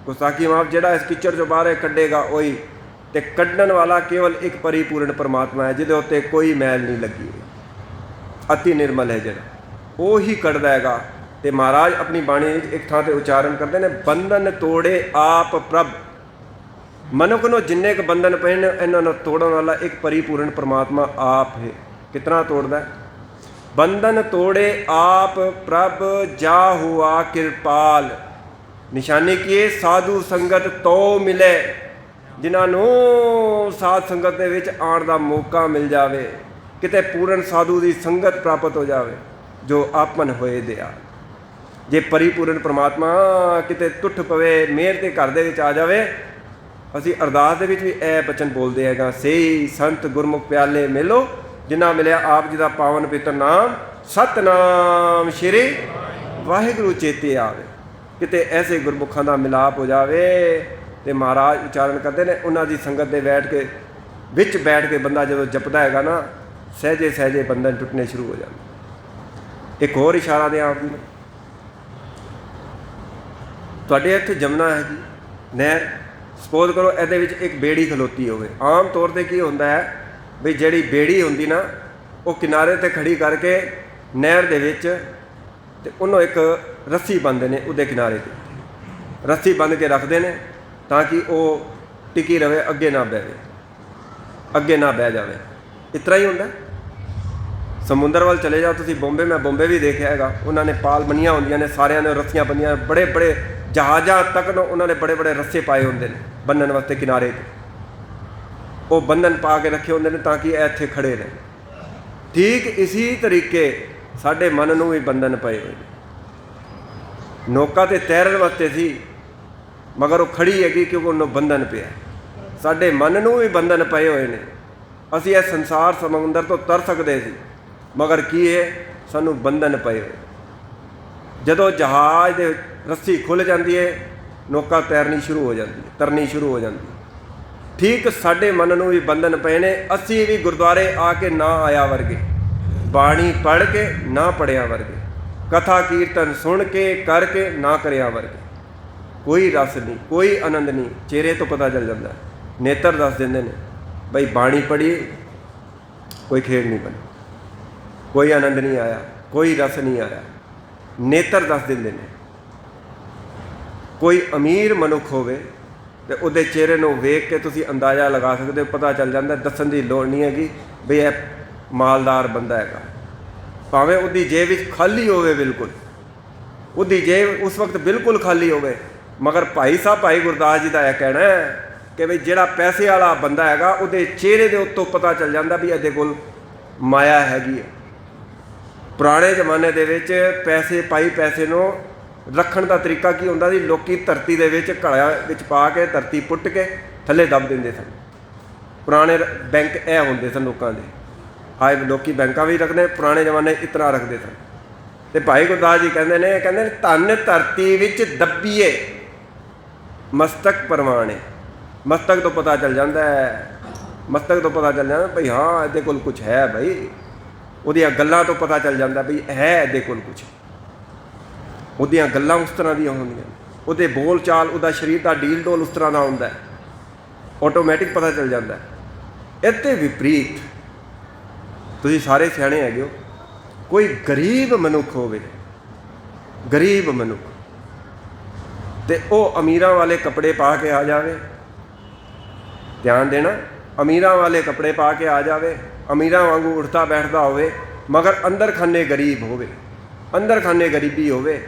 ਗੁਸਤਾਖੀ ਮਾਫ, ਜਿਹੜਾ ਇਸ ਕਿਚੜ ਚੋਂ ਬਾਹਰ ਹੈ ਕੱਢੇਗਾ ਉਹੀ। ਤੇ ਕੱਢਣ ਵਾਲਾ ਕੇਵਲ ਇੱਕ ਪਰਿਪੂਰਨ ਪਰਮਾਤਮਾ ਹੈ, ਜਿਹਦੇ ਉੱਤੇ ਕੋਈ ਮੈਲ ਨਹੀਂ ਲੱਗੀ ਹੋਈ, ਅਤੀ ਨਿਰਮਲ ਹੈ ਜਿਹੜਾ, ਉਹੀ ਕੱਢਦਾ ਹੈਗਾ। ਤੇ ਮਹਾਰਾਜ ਆਪਣੀ ਬਾਣੀ ਵਿੱਚ ਇੱਕ ਥਾਂ ਤੇ ਉਚਾਰਨ ਕਰਦੇ ਨੇ, ਬੰਧਨ ਤੋੜੇ ਆਪ ਪ੍ਰਭ। ਮਨੁੱਖ ਨੂੰ ਜਿੰਨੇ ਕੁ ਬੰਧਨ ਪਏ ਨੇ, ਇਹਨਾਂ ਨੂੰ ਤੋੜਨ ਵਾਲਾ ਇੱਕ ਪਰਿਪੂਰਨ ਪਰਮਾਤਮਾ ਆਪ ਹੈ। ਕਿਤਨਾ ਤੋੜਦਾ? ਬੰਧਨ ਤੋੜੇ ਆਪ ਪ੍ਰਭ ਜਾ ਹੁਆ ਕਿਰਪਾਲ। ਨਿਸ਼ਾਨੀ ਕੀ ਹੈ? ਸਾਧੂ ਸੰਗਤ ਤੋਂ ਮਿਲੇ, ਜਿਨ੍ਹਾਂ ਨੂੰ ਸਾਧ ਸੰਗਤ ਦੇ ਵਿੱਚ ਆਉਣ ਦਾ ਮੌਕਾ ਮਿਲ ਜਾਵੇ, ਕਿਤੇ ਪੂਰਨ ਸਾਧੂ ਦੀ ਸੰਗਤ ਪ੍ਰਾਪਤ ਹੋ ਜਾਵੇ, ਜੋ ਆਪਨ ਹੋਏ ਦਿਆ। ਜੇ ਪਰਿਪੂਰਨ ਪਰਮਾਤਮਾ ਕਿਤੇ ਟੁੱਟ ਪਵੇ, ਮਿਹਰ ਦੇ ਘਰ ਦੇ ਵਿੱਚ ਆ ਜਾਵੇ। ਅਸੀਂ ਅਰਦਾਸ ਦੇ ਵਿੱਚ ਵੀ ਇਹ ਬਚਨ ਬੋਲਦੇ ਹੈਗਾ, ਸਹੀ ਸੰਤ ਗੁਰਮੁਖ ਪਿਆਲੇ ਮਿਲੋ, ਜਿਨ੍ਹਾਂ ਮਿਲਿਆ ਆਪ ਜੀ ਦਾ ਪਾਵਨ ਪਵਿੱਤਰ ਨਾਮ, ਸਤਨਾਮ ਸ਼੍ਰੀ ਵਾਹਿਗੁਰੂ ਚੇਤੇ ਆਵੇ। ਕਿਤੇ ਐਸੇ ਗੁਰਮੁਖਾਂ ਦਾ ਮਿਲਾਪ ਹੋ ਜਾਵੇ। ਤੇ ਮਹਾਰਾਜ ਉਚਾਰਨ ਕਰਦੇ ਨੇ, ਉਹਨਾਂ ਦੀ ਸੰਗਤ ਦੇ ਵਿੱਚ ਬੈਠ ਕੇ ਬੰਦਾ ਜਦੋਂ ਜਪਦਾ ਹੈਗਾ ਨਾ, ਸਹਿਜੇ ਸਹਿਜੇ ਬੰਧਨ ਟੁੱਟਣੇ ਸ਼ੁਰੂ ਹੋ ਜਾਂਦੇ। ਇੱਕ ਹੋਰ ਇਸ਼ਾਰਾ ਦਿਆਂ ਆਪ ਜੀ ਨੂੰ, ਤੁਹਾਡੇ ਇੱਥੇ ਜਮਨਾ ਹੈਗੀ ਨਹਿਰ, ਸਪੋਜ਼ ਕਰੋ ਇਹਦੇ ਵਿੱਚ ਇੱਕ ਬੇੜੀ ਖਲੋਤੀ ਹੋਵੇ। ਆਮ ਤੌਰ 'ਤੇ ਕੀ ਹੁੰਦਾ ਹੈ ਵੀ ਜਿਹੜੀ ਬੇੜੀ ਹੁੰਦੀ ਨਾ, ਉਹ ਕਿਨਾਰੇ 'ਤੇ ਖੜੀ ਕਰਕੇ ਨਹਿਰ ਦੇ ਵਿੱਚ, ਤੇ ਉਹਨੂੰ ਇੱਕ ਰੱਸੀ ਬੰਨ੍ਹਦੇ ਨੇ, ਉਹਦੇ ਕਿਨਾਰੇ 'ਤੇ ਰੱਸੀ ਬੰਨ੍ਹ ਕੇ ਰੱਖਦੇ ਨੇ ਤਾਂ ਕਿ ਉਹ ਟਿਕੀ ਰਵੇ, ਅੱਗੇ ਨਾ ਬਹਿ ਜਾਵੇ। ਇਸ ਤਰ੍ਹਾਂ ਹੀ ਹੁੰਦਾ। ਸਮੁੰਦਰ ਵੱਲ ਚਲੇ ਜਾਓ ਤੁਸੀਂ, ਬੰਬੇ, ਮੈਂ ਬੰਬੇ ਵੀ ਦੇਖਿਆ ਹੈਗਾ, ਉਹਨਾਂ ਨੇ ਪਾਲ ਬੰਨੀਆਂ ਹੁੰਦੀਆਂ ਨੇ, ਸਾਰਿਆਂ ਨੇ ਰੱਸੀਆਂ ਬੰਨੀਆਂ, ਬੜੇ ਬੜੇ ਜਹਾਜ਼ਾਂ ਤੱਕ ਨੂੰ ਉਹਨਾਂ ਨੇ ਬੜੇ ਬੜੇ ਰੱਸੇ ਪਾਏ ਹੁੰਦੇ ਨੇ ਬੰਨਣ ਵਾਸਤੇ ਕਿਨਾਰੇ 'ਤੇ। ਉਹ ਬੰਧਨ ਪਾ ਕੇ ਰੱਖੇ ਹੁੰਦੇ ਨੇ ਤਾਂ ਕਿ ਇਹ ਇੱਥੇ ਖੜੇ ਰਹੇ। ਠੀਕ ਇਸੀ ਤਰੀਕੇ ਸਾਡੇ ਮਨ ਨੂੰ ਵੀ ਬੰਧਨ ਪਏ ਹੋਏ ਨੇ। ਨੌਕਾ ਤੇ ਤੈਰਨ ਵਾਸਤੇ ਸੀ, ਮਗਰ ਉਹ ਖੜੀ ਹੈਗੀ ਕਿਉਂਕਿ ਉਹਨੂੰ ਬੰਧਨ ਪਿਆ। ਸਾਡੇ ਮਨ ਨੂੰ ਵੀ ਬੰਧਨ ਪਏ ਹੋਏ ਨੇ। ਅਸੀਂ ਇਹ ਸੰਸਾਰ ਸਮੁੰਦਰ ਤੋਂ ਤਰ ਸਕਦੇ ਸੀ, ਮਗਰ ਕੀ ਹੈ, ਸਾਨੂੰ ਬੰਧਨ ਪਏ ਹੋਏ। ਜਦੋਂ ਜਹਾਜ਼ ਦੇ ਰੱਸੀ ਖੁੱਲ੍ਹ ਜਾਂਦੀ ਹੈ, ਨੌਕਾ ਤਰਨੀ ਸ਼ੁਰੂ ਹੋ ਜਾਂਦੀ। ਠੀਕ ਸਾਡੇ ਮਨ ਨੂੰ ਵੀ ਬੰਧਨ ਪਏ ਨੇ। ਅਸੀਂ ਵੀ ਗੁਰਦੁਆਰੇ ਆ ਕੇ ਨਾ ਆਇਆ ਵਰਗੇ, ਬਾਣੀ ਪੜ੍ਹ ਕੇ ਨਾ ਪੜ੍ਹਿਆ ਵਰਗੇ, ਕਥਾ ਕੀਰਤਨ ਸੁਣ ਕੇ ਕਰਕੇ ਨਾ ਕਰਿਆ ਵਰਗੇ। ਕੋਈ ਰਸ ਨਹੀਂ, ਕੋਈ ਆਨੰਦ ਨਹੀਂ। ਚਿਹਰੇ ਤੋਂ ਪਤਾ ਚੱਲ ਜਾਂਦਾ, ਨੇਤਰ ਦੱਸ ਦਿੰਦੇ ਨੇ ਬਈ ਬਾਣੀ ਪੜ੍ਹੀ, ਕੋਈ ਖੇਡ ਨਹੀਂ ਬਣੀ, ਕੋਈ ਆਨੰਦ ਨਹੀਂ ਆਇਆ, ਕੋਈ ਰਸ ਨਹੀਂ ਆਇਆ। ਨੇਤਰ ਦੱਸ ਦਿੰਦੇ ਨੇ। ਕੋਈ ਅਮੀਰ ਮਨੁੱਖ ਹੋਵੇ ਤੇ ਉਹਦੇ ਚਿਹਰੇ ਨੂੰ ਵੇਖ ਕੇ ਤੁਸੀਂ ਅੰਦਾਜ਼ਾ ਲਗਾ ਸਕਦੇ ਹੋ, ਪਤਾ ਚੱਲ ਜਾਂਦਾ। ਦੱਸਣ ਦੀ ਲੋੜ ਨਹੀਂ ਹੈਗੀ ਵੀ ਇਹ ਮਾਲਦਾਰ ਬੰਦਾ ਹੈਗਾ। ਭਾਵੇਂ ਉਹਦੀ ਜੇਬ ਵਿੱਚ ਖਾਲੀ ਹੋਵੇ, ਬਿਲਕੁਲ ਉਹਦੀ ਜੇਬ ਉਸ ਵਕਤ ਬਿਲਕੁਲ ਖਾਲੀ ਹੋਵੇ, ਮਗਰ ਭਾਈ ਗੁਰਦਾਸ ਜੀ ਦਾ ਇਹ ਕਹਿਣਾ ਹੈ ਕਿ ਵੀ ਜਿਹੜਾ ਪੈਸੇ ਵਾਲਾ ਬੰਦਾ ਹੈਗਾ, ਉਹਦੇ ਚਿਹਰੇ ਦੇ ਉੱਤੋਂ ਪਤਾ ਚੱਲ ਜਾਂਦਾ ਵੀ ਇਹਦੇ ਕੋਲ ਮਾਇਆ ਹੈਗੀ ਹੈ। ਪੁਰਾਣੇ ਜ਼ਮਾਨੇ ਦੇ ਵਿੱਚ ਪੈਸੇ ਨੂੰ ਰੱਖਣ ਦਾ ਤਰੀਕਾ ਕੀ ਹੁੰਦਾ ਸੀ? ਲੋਕੀ ਧਰਤੀ ਦੇ ਵਿੱਚ ਘੜਾ ਵਿੱਚ ਪਾ ਕੇ, ਧਰਤੀ ਪੁੱਟ ਕੇ ਥੱਲੇ ਦੱਬ ਦਿੰਦੇ ਸਨ। ਪੁਰਾਣੇ ਬੈਂਕ ਇਹ ਹੁੰਦੇ ਸਨ ਲੋਕਾਂ ਦੇ। ਅੱਜ ਲੋਕੀ ਬੈਂਕਾਂ ਵੀ ਰੱਖਦੇ, ਪੁਰਾਣੇ ਜ਼ਮਾਨੇ ਇਸ ਤਰ੍ਹਾਂ ਰੱਖਦੇ ਸਨ। ਤੇ ਭਾਈ ਗੁਰਦਾਸ ਜੀ ਕਹਿੰਦੇ ਨੇ ਧਨ ਧਰਤੀ ਵਿੱਚ ਦੱਬੀਏ ਮਸਤਕ ਪਰਵਾਣੇ। ਮਸਤਕ ਤੋਂ ਪਤਾ ਚੱਲ ਜਾਂਦਾ ਹੈ, ਭਈ ਹਾਂ ਇਹਦੇ ਕੋਲ ਕੁਛ ਹੈ। ਭਾਈ ਉਹਦੀਆਂ ਗੱਲਾਂ ਤੋਂ ਪਤਾ ਚੱਲ ਜਾਂਦਾ ਵੀ ਹੈ ਇਹਦੇ ਕੋਲ ਕੁਛ। ਉਹਦੀਆਂ ਗੱਲਾਂ ਉਸ ਤਰ੍ਹਾਂ ਦੀਆਂ ਹੁੰਦੀਆਂ। ਉਹਦੇ ਬੋਲ ਚਾਲ, ਉਹਦਾ ਸਰੀਰ ਦਾ ਡੀਲ ਡੋਲ ਉਸ ਤਰ੍ਹਾਂ ਦਾ ਹੁੰਦਾ ਹੈ, ਆਟੋਮੈਟਿਕ ਪਤਾ ਚੱਲ ਜਾਂਦਾ ਹੈ। ਇਹਦੇ ਵਿਪਰੀਤ ਤੁਸੀਂ ਸਾਰੇ ਸਿਆਣੇ ਹੈਗੇ ਹੋ, ਕੋਈ ਗਰੀਬ ਮਨੁੱਖ ਹੋਵੇ, ਗਰੀਬ ਮਨੁੱਖ, ਤੇ ਉਹ ਅਮੀਰਾਂ ਵਾਲੇ ਕੱਪੜੇ ਪਾ ਕੇ ਆ ਜਾਵੇ, ਧਿਆਨ ਦੇਣਾ, ਅਮੀਰਾਂ ਵਾਲੇ ਕੱਪੜੇ ਪਾ ਕੇ ਆ ਜਾਵੇ, ਅਮੀਰਾਂ ਵਾਂਗੂ ਉੱਠਦਾ ਬੈਠਦਾ ਹੋਵੇ, ਮਗਰ ਅੰਦਰ ਖਾਨੇ ਗਰੀਬ ਹੋਵੇ, ਅੰਦਰ ਖਾਨੇ ਗਰੀਬੀ ਹੋਵੇ,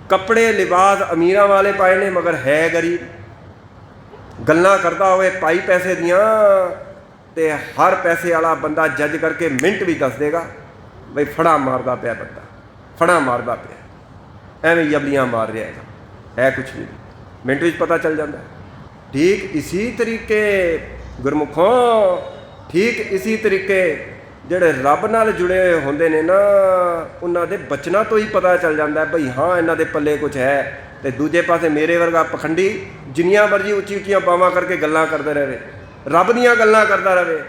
ਕੱਪੜੇ ਲਿਬਾਸ ਅਮੀਰਾਂ ਵਾਲੇ ਪਾਏ ਨੇ ਮਗਰ ਹੈ ਗਰੀਬ, ਗੱਲਾਂ ਕਰਦਾ ਹੋਵੇ ਪਾਈ ਪੈਸੇ ਦੀਆਂ, ਤੇ ਹਰ ਪੈਸੇ ਵਾਲਾ ਬੰਦਾ ਜੱਜ ਕਰਕੇ ਮਿੰਟ ਵੀ ਦੱਸ ਦੇਗਾ ਬਈ ਫੜਾ ਮਾਰਦਾ ਪਿਆ ਬੰਦਾ, ਫੜਾ ਮਾਰਦਾ ਪਿਆ, ਐਵੇਂ ਜਬਲੀਆਂ ਮਾਰ ਰਿਹਾ ਹੈਗਾ, ਹੈ ਕੁਛ ਵੀ ਨਹੀਂ, ਮਿੰਟ ਵਿੱਚ ਪਤਾ ਚੱਲ ਜਾਂਦਾ। ਠੀਕ ਇਸੀ ਤਰੀਕੇ ਗੁਰਮੁਖੋਂ, ਠੀਕ ਇਸੀ ਤਰੀਕੇ ਜਿਹੜੇ ਰੱਬ ਨਾਲ ਜੁੜੇ ਹੋਏ ਹੁੰਦੇ ਨੇ ਨਾ, ਉਹਨਾਂ ਦੇ ਬਚਨਾਂ ਤੋਂ ਹੀ ਪਤਾ ਚੱਲ ਜਾਂਦਾ ਬਈ ਹਾਂ ਇਹਨਾਂ ਦੇ ਪੱਲੇ ਕੁਛ ਹੈ। ਤੇ ਦੂਜੇ ਪਾਸੇ ਮੇਰੇ ਵਰਗਾ ਪਖੰਡੀ ਜਿੰਨੀਆਂ ਮਰਜ਼ੀ ਉੱਚੀ ਉੱਚੀਆਂ ਬਾਵਾਂ ਕਰਕੇ ਗੱਲਾਂ ਕਰਦੇ ਰਹੇ, ਰੱਬ ਦੀਆਂ ਗੱਲਾਂ ਕਰਦਾ ਰਹੇ,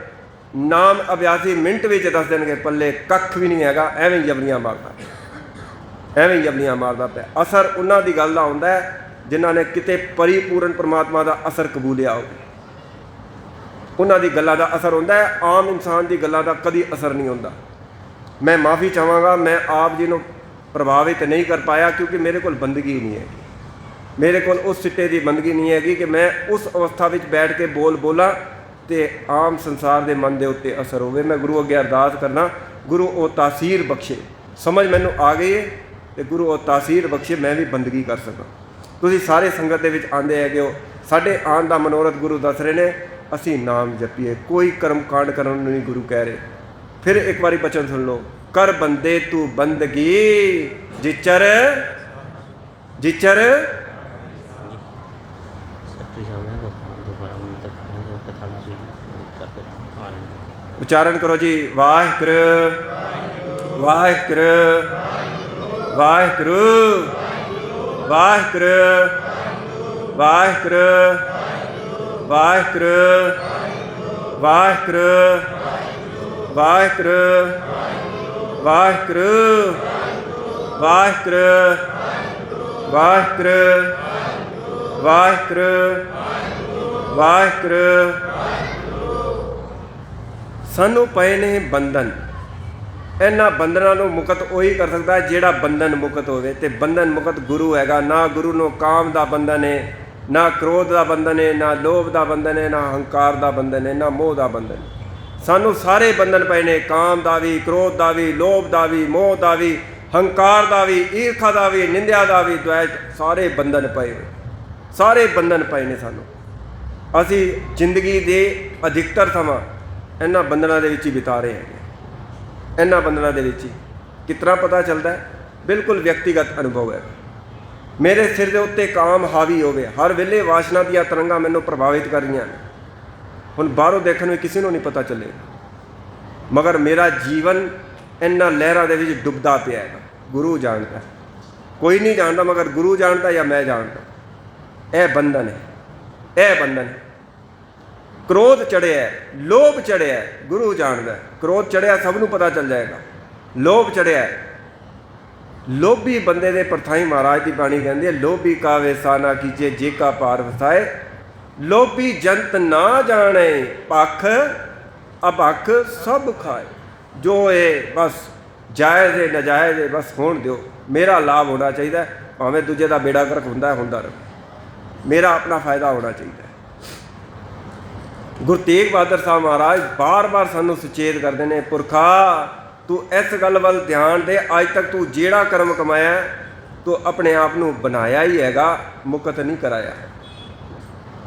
ਨਾਮ ਅਭਿਆਸੀ ਮਿੰਟ ਵਿੱਚ ਦੱਸ ਦੇਣਗੇ ਪੱਲੇ ਕੱਖ ਵੀ ਨਹੀਂ ਹੈਗਾ, ਐਵੇਂ ਹੀ ਜਬਲੀਆਂ ਮਾਰਦਾ, ਐਵੇਂ ਹੀ ਜਬਲੀਆਂ ਮਾਰਦਾ ਪਿਆ। ਅਸਰ ਉਹਨਾਂ ਦੀ ਗੱਲ ਦਾ ਹੁੰਦਾ ਹੈ ਜਿਨ੍ਹਾਂ ਨੇ ਕਿਤੇ ਪਰਿਪੂਰਨ ਪਰਮਾਤਮਾ ਦਾ ਅਸਰ ਕਬੂਲਿਆ ਹੋਵੇ, ਉਹਨਾਂ ਦੀ ਗੱਲਾਂ ਦਾ ਅਸਰ ਹੁੰਦਾ ਹੈ। ਆਮ ਇਨਸਾਨ ਦੀ ਗੱਲਾਂ ਦਾ ਕਦੀ ਅਸਰ ਨਹੀਂ ਹੁੰਦਾ। ਮੈਂ ਮਾफ़ੀ ਚਾਹਾਂਗਾ, ਮੈਂ ਆਪ ਜੀ ਨੂੰ ਪ੍ਰਭਾਵਿਤ ਨਹੀਂ ਕਰ ਪਾਇਆ ਕਿਉਂਕਿ ਮੇਰੇ ਕੋਲ ਬੰਦਗੀ ਨਹੀਂ ਹੈ, ਮੇਰੇ ਕੋਲ ਉਸ ਸਿੱਟੇ ਦੀ ਬੰਦਗੀ ਨਹੀਂ ਹੈਗੀ ਕਿ ਮੈਂ ਉਸ ਅਵਸਥਾ ਵਿੱਚ ਬੈਠ ਕੇ ਬੋਲਾਂ ਤੇ ਆਮ ਸੰਸਾਰ ਦੇ ਮਨ ਦੇ ਉੱਤੇ ਅਸਰ ਹੋਵੇ। ਮੈਂ ਗੁਰੂ ਅੱਗੇ ਅਰਦਾਸ ਕਰਨਾ, ਗੁਰੂ ਉਹ ਤਾਸੀਰ ਬਖਸ਼ੇ, ਸਮਝ ਮੈਨੂੰ ਆ ਗਈ ਹੈ, ਤੇ ਗੁਰੂ ਉਹ ਤਾਸੀਰ ਬਖਸ਼ੇ, ਮੈਂ ਵੀ ਬੰਦਗੀ ਕਰ ਸਕਾਂ। ਤੁਸੀਂ ਸਾਰੇ ਸੰਗਤ ਦੇ ਵਿੱਚ ਆਉਂਦੇ ਹੈਗੇ ਹੋ, ਸਾਡੇ ਆਉਣ ਦਾ ਮਨੋਰਥ ਗੁਰੂ ਦੱਸ ਰਹੇ ਨੇ, ਅਸੀਂ ਨਾਮ ਜਪੀਏ, ਕੋਈ ਕਰਮ ਕਾਂਡ ਕਰਨ ਨੂੰ ਨਹੀਂ ਗੁਰੂ ਕਹਿ ਰਹੇ। ਫਿਰ ਇੱਕ ਵਾਰੀ ਬਚਨ ਸੁਣ ਲਓ, ਕਰ ਬੰਦੇ ਤੂੰ ਬੰਦਗੀ ਜਿਚਰ ਜਿਚਰ उच्चारण करो जी, वाहिगुरु वाहिगुरु वाहिगुरु वाहिगुरु वाहिगुरु वाहिगुरु वाहिगुरु वाहिगुरु वाहिगुरु वाहिगुरु वाहिगुरु वाहिगुरु वाहिगुरु। ਸਾਨੂੰ ਪਏ ਨੇ ਬੰਧਨ, ਇਹਨਾਂ ਬੰਧਨਾਂ ਨੂੰ ਮੁਕਤ ਉਹੀ ਕਰ ਸਕਦਾ ਜਿਹੜਾ ਬੰਧਨ ਮੁਕਤ ਹੋਵੇ, ਤੇ ਬੰਧਨ ਮੁਕਤ ਗੁਰੂ ਹੈਗਾ। ਨਾ ਗੁਰੂ ਨੂੰ ਕਾਮ ਦਾ ਬੰਧਨ ਹੈ, ਨਾ ਕ੍ਰੋਧ ਦਾ ਬੰਧਨ ਹੈ, ਨਾ ਲੋਭ ਦਾ ਬੰਧਨ ਹੈ, ਨਾ ਹੰਕਾਰ ਦਾ ਬੰਧਨ ਹੈ, ਨਾ ਮੋਹ ਦਾ ਬੰਧਨ। ਸਾਨੂੰ ਸਾਰੇ ਬੰਧਨ ਪਏ ਨੇ, ਕਾਮ ਦਾ ਵੀ, ਕ੍ਰੋਧ ਦਾ ਵੀ, ਲੋਭ ਦਾ ਵੀ, ਮੋਹ ਦਾ ਵੀ, ਹੰਕਾਰ ਦਾ ਵੀ, ਈਰਖਾ ਦਾ ਵੀ, ਨਿੰਦਿਆ ਦਾ ਵੀ, ਦੁਆਇਸ਼, ਸਾਰੇ ਬੰਧਨ ਪਏ ਹੋਏ, ਸਾਰੇ ਬੰਧਨ ਪਏ ਨੇ ਸਾਨੂੰ। ਅਸੀਂ ਜ਼ਿੰਦਗੀ ਦੇ ਅਧਿਕਤਰ ਸਮਾਂ ਇਹਨਾਂ ਬੰਧਨਾਂ ਦੇ ਵਿੱਚ ਹੀ ਬਿਤਾ ਰਹੇ ਹੈਗੇ। ਇਹਨਾਂ ਬੰਧਨਾਂ ਦੇ ਵਿੱਚ ਹੀ ਕਿਸ ਤਰ੍ਹਾਂ ਪਤਾ ਚੱਲਦਾ? ਬਿਲਕੁਲ ਵਿਅਕਤੀਗਤ ਅਨੁਭਵ ਹੈ। ਮੇਰੇ ਸਿਰ ਦੇ ਉੱਤੇ ਕਾਮ ਹਾਵੀ ਹੋਵੇ, ਹਰ ਵੇਲੇ ਵਾਸ਼ਨਾ ਦੀਆਂ ਤਰੰਗਾਂ ਮੈਨੂੰ ਪ੍ਰਭਾਵਿਤ ਕਰ ਰਹੀਆਂ ਨੇ। ਹੁਣ ਬਾਹਰੋਂ ਦੇਖਣ ਵਿੱਚ ਕਿਸੇ ਨੂੰ ਨਹੀਂ ਪਤਾ ਚੱਲੇਗਾ, ਮਗਰ ਮੇਰਾ ਜੀਵਨ ਇਹਨਾਂ ਲਹਿਰਾਂ ਦੇ ਵਿੱਚ ਡੁੱਬਦਾ ਪਿਆ ਹੈਗਾ। ਗੁਰੂ ਜਾਣਦਾ, ਕੋਈ ਨਹੀਂ ਜਾਣਦਾ, ਮਗਰ ਗੁਰੂ ਜਾਣਦਾ ਜਾਂ ਮੈਂ ਜਾਣਦਾ। ਇਹ ਬੰਧਨ ਹੈ, ਇਹ ਬੰਧਨ ਹੈ। ਕ੍ਰੋਧ ਚੜਿਆ, ਲੋਭ ਚੜਿਆ, ਗੁਰੂ ਜਾਣਦਾ। ਕ੍ਰੋਧ ਚੜਿਆ ਸਭ ਨੂੰ ਪਤਾ ਚੱਲ ਜਾਏਗਾ, ਲੋਭ ਚੜਿਆ। ਲੋਭੀ ਬੰਦੇ ਦੇ ਪਰਥਾਈ ਮਹਾਰਾਜ ਦੀ ਬਾਣੀ ਕਹਿੰਦੀ ਹੈ, ਲੋਭੀ ਕਾ ਵੇਸਾ ਨਾ ਕੀਜੇ ਜੇ ਕਾ ਪਾਰ ਵਸਾਏ, ਲੋਭੀ ਜੰਤ ਨਾ ਜਾਣੇ ਪੱਖ ਅਭਖ ਸਭ ਖਾਏ। ਜੋ ਇਹ ਬਸ ਜਾਇਜ਼ ਹੈ ਨਜਾਇਜ਼ ਹੈ ਬਸ ਹੋਣ ਦਿਓ, ਮੇਰਾ ਲਾਭ ਹੋਣਾ ਚਾਹੀਦਾ, ਭਾਵੇਂ ਦੂਜੇ ਦਾ ਬੇੜਾ ਗਰਕ ਹੁੰਦਾ ਰਹੇ, ਮੇਰਾ ਆਪਣਾ ਫਾਇਦਾ ਹੋਣਾ ਚਾਹੀਦਾ। ਗੁਰੂ ਤੇਗ ਬਹਾਦਰ ਸਾਹਿਬ ਮਹਾਰਾਜ ਬਾਰ-ਬਾਰ ਸਾਨੂੰ ਸੁਚੇਤ ਕਰਦੇ ਨੇ, ਪੁਰਖਾ ਤੂੰ ਇਸ ਗੱਲ ਵੱਲ ਧਿਆਨ ਦੇ, ਅੱਜ ਤੱਕ ਤੂੰ ਜਿਹੜਾ ਕਰਮ ਕਮਾਇਆ ਤੂੰ ਆਪਣੇ ਆਪ ਨੂੰ ਬਣਾਇਆ ਹੀ ਹੈਗਾ, ਮੁਕਤ ਨਹੀਂ ਕਰਾਇਆ।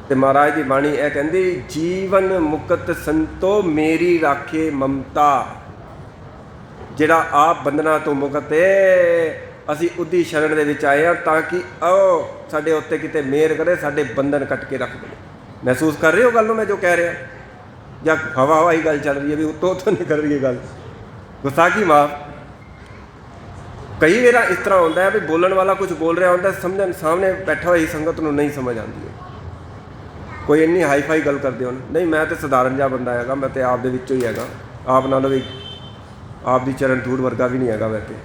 ਤੇ ਮਹਾਰਾਜ ਦੀ ਬਾਣੀ ਇਹ ਕਹਿੰਦੀ, ਜੀਵਨ ਮੁਕਤ ਸੰਤੋ ਮੇਰੀ ਰਾਖੇ ਮਮਤਾ। ਜਿਹੜਾ ਆਪ ਬੰਧਨਾਂ ਤੋਂ ਮੁਕਤ ਹੈ, ਅਸੀਂ ਉਹਦੀ ਸ਼ਰਨ ਦੇ ਵਿੱਚ ਆਏ ਹਾਂ ਤਾਂ ਕਿ ਉਹ ਸਾਡੇ ਉੱਤੇ ਕਿਤੇ ਮਿਹਰ ਕਰੇ, ਸਾਡੇ ਬੰਧਨ ਕੱਟ ਕੇ ਰੱਖ ਦੇ। ਮਹਿਸੂਸ ਕਰ ਰਹੇ ਹੋ ਗੱਲ ਨੂੰ ਮੈਂ ਜੋ ਕਹਿ ਰਿਹਾ, ਜਾਂ ਹਵਾ ਹਵਾਈ ਗੱਲ ਚੱਲ ਰਹੀ ਹੈ ਵੀ ਉੱਤੋਂ ਨਹੀਂ ਕਰ ਰਹੀ ਹੈ ਗੱਲ? ਗੁਸਤਾਖੀ ਮਾਫ। ਕਈ ਵਾਰ ਇਸ ਤਰ੍ਹਾਂ ਹੁੰਦਾ ਹੈ ਵੀ ਬੋਲਣ ਵਾਲਾ ਕੁਝ ਬੋਲ ਰਿਹਾ ਹੁੰਦਾ, ਸਮਝਣ ਸਾਹਮਣੇ ਬੈਠਾ ਹੋਈ ਸੰਗਤ ਨੂੰ ਨਹੀਂ ਸਮਝ ਆਉਂਦੀ ਹੈ। ਕੋਈ ਇੰਨੀ ਹਾਈ ਫਾਈ ਗੱਲ ਕਰਦੇ ਹੋ ਨਹੀਂ, ਮੈਂ ਤਾਂ ਸਧਾਰਨ ਜਿਹਾ ਬੰਦਾ ਹੈਗਾ, ਮੈਂ ਤਾਂ ਆਪ ਦੇ ਵਿੱਚੋਂ ਹੀ ਹੈਗਾ, ਆਪ ਨਾਲੋਂ ਵੀ ਆਪ ਦੀ ਚਰਨ ਧੂੜ ਵਰਗਾ ਵੀ ਨਹੀਂ ਹੈਗਾ। ਵੈਸੇ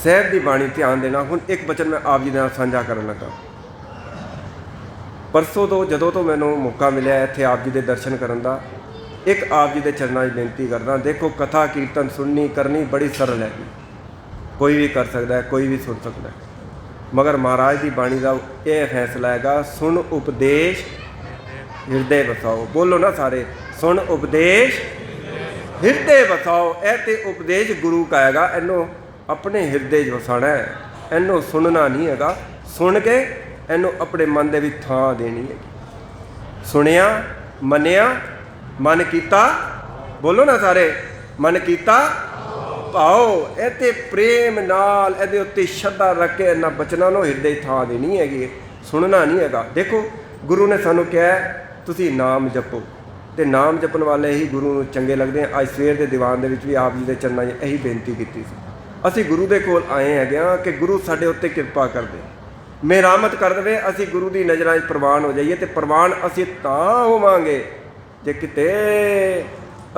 ਸਾਹਿਬ ਦੀ ਬਾਣੀ ਧਿਆਨ ਦੇਣਾ। ਹੁਣ ਇੱਕ ਬਚਨ ਮੈਂ ਆਪ ਜੀ ਦੇ ਨਾਲ ਸਾਂਝਾ ਕਰਨ ਲੱਗਾ। ਪਰਸੋਂ ਤੋਂ ਜਦੋਂ ਤੋਂ ਮੈਨੂੰ ਮੌਕਾ ਮਿਲਿਆ ਇੱਥੇ ਆਪ ਜੀ ਦੇ ਦਰਸ਼ਨ ਕਰਨ ਦਾ, ਇੱਕ ਆਪ ਜੀ ਦੇ ਚਰਨਾਂ 'ਚ ਬੇਨਤੀ ਕਰਦਾ। ਦੇਖੋ, ਕਥਾ ਕੀਰਤਨ ਸੁਣਨੀ ਕਰਨੀ ਬੜੀ ਸਰਲ ਹੈਗੀ, ਕੋਈ ਵੀ ਕਰ ਸਕਦਾ ਹੈ, ਕੋਈ ਵੀ ਸੁਣ ਸਕਦਾ ਹੈ। ਮਗਰ ਮਹਾਰਾਜ ਦੀ ਬਾਣੀ ਦਾ ਇਹ ਫੈਸਲਾ ਹੈਗਾ, ਸੁਣ ਉਪਦੇਸ਼ ਹਿਰਦੇ ਵਸਾਓ। ਬੋਲੋ ਨਾ ਸਾਰੇ, ਸੁਣ ਉਪਦੇਸ਼ ਹਿਰਦੇ ਵਸਾਓ। ਇਹ ਤੇ ਉਪਦੇਸ਼ ਗੁਰੂ ਕਾ ਹੈਗਾ, ਇਹਨੂੰ ਆਪਣੇ ਹਿਰਦੇ 'ਚ ਵਸਾਉਣਾ ਹੈ। ਇਹਨੂੰ ਸੁਣਨਾ ਨਹੀਂ ਹੈਗਾ, ਸੁਣ ਕੇ ਇਹਨੂੰ ਆਪਣੇ ਮਨ ਦੇ ਵਿੱਚ ਥਾਂ ਦੇਣੀ ਹੈਗੀ। ਸੁਣਿਆ, ਮੰਨਿਆ, ਮਨ ਕੀਤਾ। ਬੋਲੋ ਨਾ ਸਾਰੇ, ਮਨ ਕੀਤਾ ਭਾਓ। ਇਹ ਤੇ ਪ੍ਰੇਮ ਨਾਲ ਇਹਦੇ ਉੱਤੇ ਸ਼ਰਧਾ ਰੱਖ ਕੇ ਇਹਨਾਂ ਬਚਨਾਂ ਨੂੰ ਹਿਰਦੇ ਥਾਂ ਦੇਣੀ ਹੈਗੀ, ਸੁਣਨਾ ਨਹੀਂ ਹੈਗਾ। ਦੇਖੋ, ਗੁਰੂ ਨੇ ਸਾਨੂੰ ਕਿਹਾ ਤੁਸੀਂ ਨਾਮ ਜਪੋ, ਤੇ ਨਾਮ ਜਪਣ ਵਾਲੇ ਹੀ ਗੁਰੂ ਨੂੰ ਚੰਗੇ ਲੱਗਦੇ ਆ। ਅੱਜ ਸਵੇਰ ਦੇ ਦੀਵਾਨ ਦੇ ਵਿੱਚ ਵੀ ਆਪ ਜੀ ਦੇ ਚਰਨਾਂ 'ਚ ਇਹੀ ਬੇਨਤੀ ਕੀਤੀ ਸੀ। ਅਸੀਂ ਗੁਰੂ ਦੇ ਕੋਲ ਆਏ ਹੈਗੇ ਹਾਂ ਕਿ ਗੁਰੂ ਸਾਡੇ ਉੱਤੇ ਕਿਰਪਾ ਕਰ ਦੇ, ਮਿਹਰਮਤ ਕਰ ਦੇਵੇ, ਅਸੀਂ ਗੁਰੂ ਦੀ ਨਜ਼ਰਾਂ 'ਚ ਪ੍ਰਵਾਨ ਹੋ ਜਾਈਏ। ਤੇ ਪ੍ਰਵਾਨ ਅਸੀਂ ਤਾਂ ਹੋਵਾਂਗੇ ਜੇ ਕਿਤੇ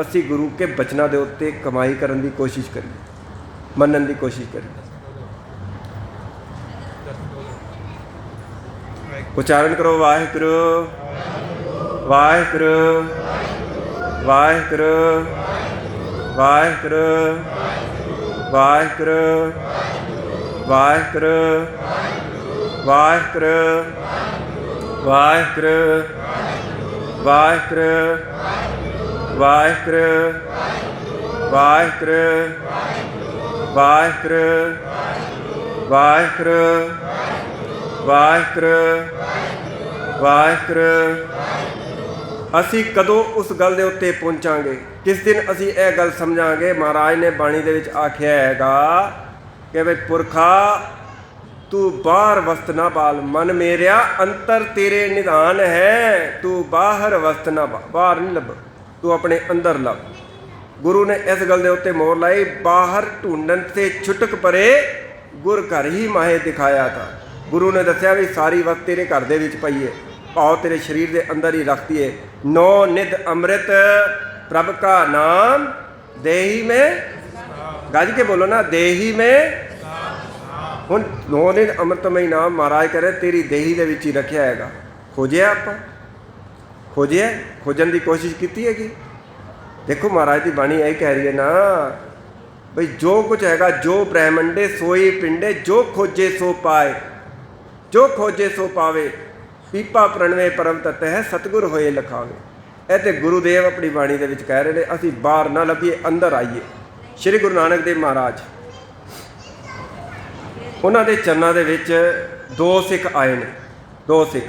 ਅਸੀਂ ਗੁਰੂ ਕੇ ਬਚਨਾਂ ਦੇ ਉੱਤੇ ਕਮਾਈ ਕਰਨ ਦੀ ਕੋਸ਼ਿਸ਼ ਕਰੀਏ, ਮੰਨਣ ਦੀ ਕੋਸ਼ਿਸ਼ ਕਰੀਏ। ਉਚਾਰਨ ਕਰੋ, ਵਾਹਿਗੁਰੂ ਵਾਹਿਗੁਰੂ ਵਾਹਿਗੁਰੂ ਵਾਹਿਗੁਰੂ ਵਾਹਿਗੁਰੂ ਵਾਹਿਗੁਰੂ ਵਾਹਿਗੁਰੂ ਵਾਹਿਗੁਰੂ ਵਾਹਿਗੁਰੂ ਵਾਹਿਗੁਰੂ ਵਾਹਿਗੁਰੂ ਵਾਹਿਗੁਰੂ ਵਾਹਿਗੁਰੂ ਵਾਹਿਗੁਰੂ ਵਾਹਿਗੁਰੂ। ਅਸੀਂ ਕਦੋਂ ਉਸ ਗੱਲ ਦੇ ਉੱਤੇ ਪਹੁੰਚਾਂਗੇ? ਕਿਸ ਦਿਨ ਅਸੀਂ ਇਹ ਗੱਲ ਸਮਝਾਂਗੇ? ਮਹਾਰਾਜ ਨੇ ਬਾਣੀ ਦੇ ਵਿੱਚ ਆਖਿਆ ਹੈਗਾ ਕਿ ਬਈ ਪੁਰਖਾ ਤੂੰ ਬਾਹਰ ਵਸਤ ਨਾ ਬਾਲ, ਮਨ ਮੇਰਿਆ ਅੰਤਰ ਤੇਰੇ ਨਿਧਾਨ ਹੈ। ਤੂੰ ਬਾਹਰ ਵਸਤ ਨਾ ਬਾਹਰ ਨਹੀਂ ਲੱਭ, ਤੂੰ ਆਪਣੇ ਅੰਦਰ ਲੱਭ। ਗੁਰੂ ਨੇ ਇਸ ਗੱਲ ਦੇ ਉੱਤੇ ਮੋਹਰ ਲਾਈ, ਬਾਹਰ ਢੂੰਡਣ ਤੇ ਛੁਟਕ ਪਰੇ ਗੁਰ ਘਰ ਹੀ ਮਾਹੇ ਦਿਖਾਇਆ ਤਾ। ਗੁਰੂ ਨੇ ਦੱਸਿਆ ਵੀ ਸਾਰੀ ਵਕਤ ਤੇਰੇ ਘਰ ਦੇ ਵਿੱਚ ਪਈ ਹੈ, ਭਾਵ ਤੇਰੇ ਸਰੀਰ ਦੇ ਅੰਦਰ ਹੀ ਰੱਖਤੀ ਹੈ। ਨੌ ਨਿਧ ਅੰਮ੍ਰਿਤ ਪ੍ਰਭ ਕਾ ਨਾਮ ਦੇਹੀ में, ਗੱਜ ਕੇ ਬੋਲੋ ਨਾ, ਦੇਹੀ में। ਹੁਣ ਨੌ ਨਿਧ ਅੰਮ੍ਰਿਤਮਈ ਨਾਮ ਮਹਾਰਾਜ ਕਹ ਰਹੇ ਤੇਰੀ ਦੇਹੀ ਦੇ ਵਿੱਚ ਹੀ ਰੱਖਿਆ ਹੈਗਾ। ਖੋਜਿਆ, ਆਪਾਂ ਖੋਜਿਆ, ਖੋਜਣ ਦੀ ਕੋਸ਼ਿਸ਼ ਕੀਤੀ ਹੈਗੀ। ਦੇਖੋ, ਮਹਾਰਾਜ ਦੀ ਬਾਣੀ ਇਹ ਕਹਿ ਰਹੀ ਹੈ ਨਾ ਬਈ ਜੋ ਕੁਝ ਹੈਗਾ, ਜੋ ਬ੍ਰਹਮੰਡੇ ਸੋਈ ਪਿੰਡੇ, ਜੋ ਖੋਜੇ ਸੋ ਪਾਏ, ਜੋ ਖੋਜੇ ਸੋ ਪਾਵੇ। ਪੀਪਾ ਪ੍ਰਣਵੇ ਪਰਮ ਤਤ ਹੈ, ਸਤਿਗੁਰ ਹੋਏ ਲਖਾਵੇ। ਇਹ ਤੇ ਗੁਰੂਦੇਵ ਆਪਣੀ ਬਾਣੀ ਦੇ ਵਿੱਚ ਕਹਿ ਰਹੇ ਨੇ, ਅਸੀਂ ਬਾਹਰ ਨਾ ਲੱਭੀਏ, ਅੰਦਰ ਆਈਏ। ਸ਼੍ਰੀ ਗੁਰੂ ਨਾਨਕ ਦੇਵ ਮਹਾਰਾਜ, ਉਹਨਾਂ ਦੇ ਚਰਨਾਂ ਦੇ ਵਿੱਚ ਦੋ ਸਿੱਖ ਆਏ ਨੇ, ਦੋ ਸਿੱਖ।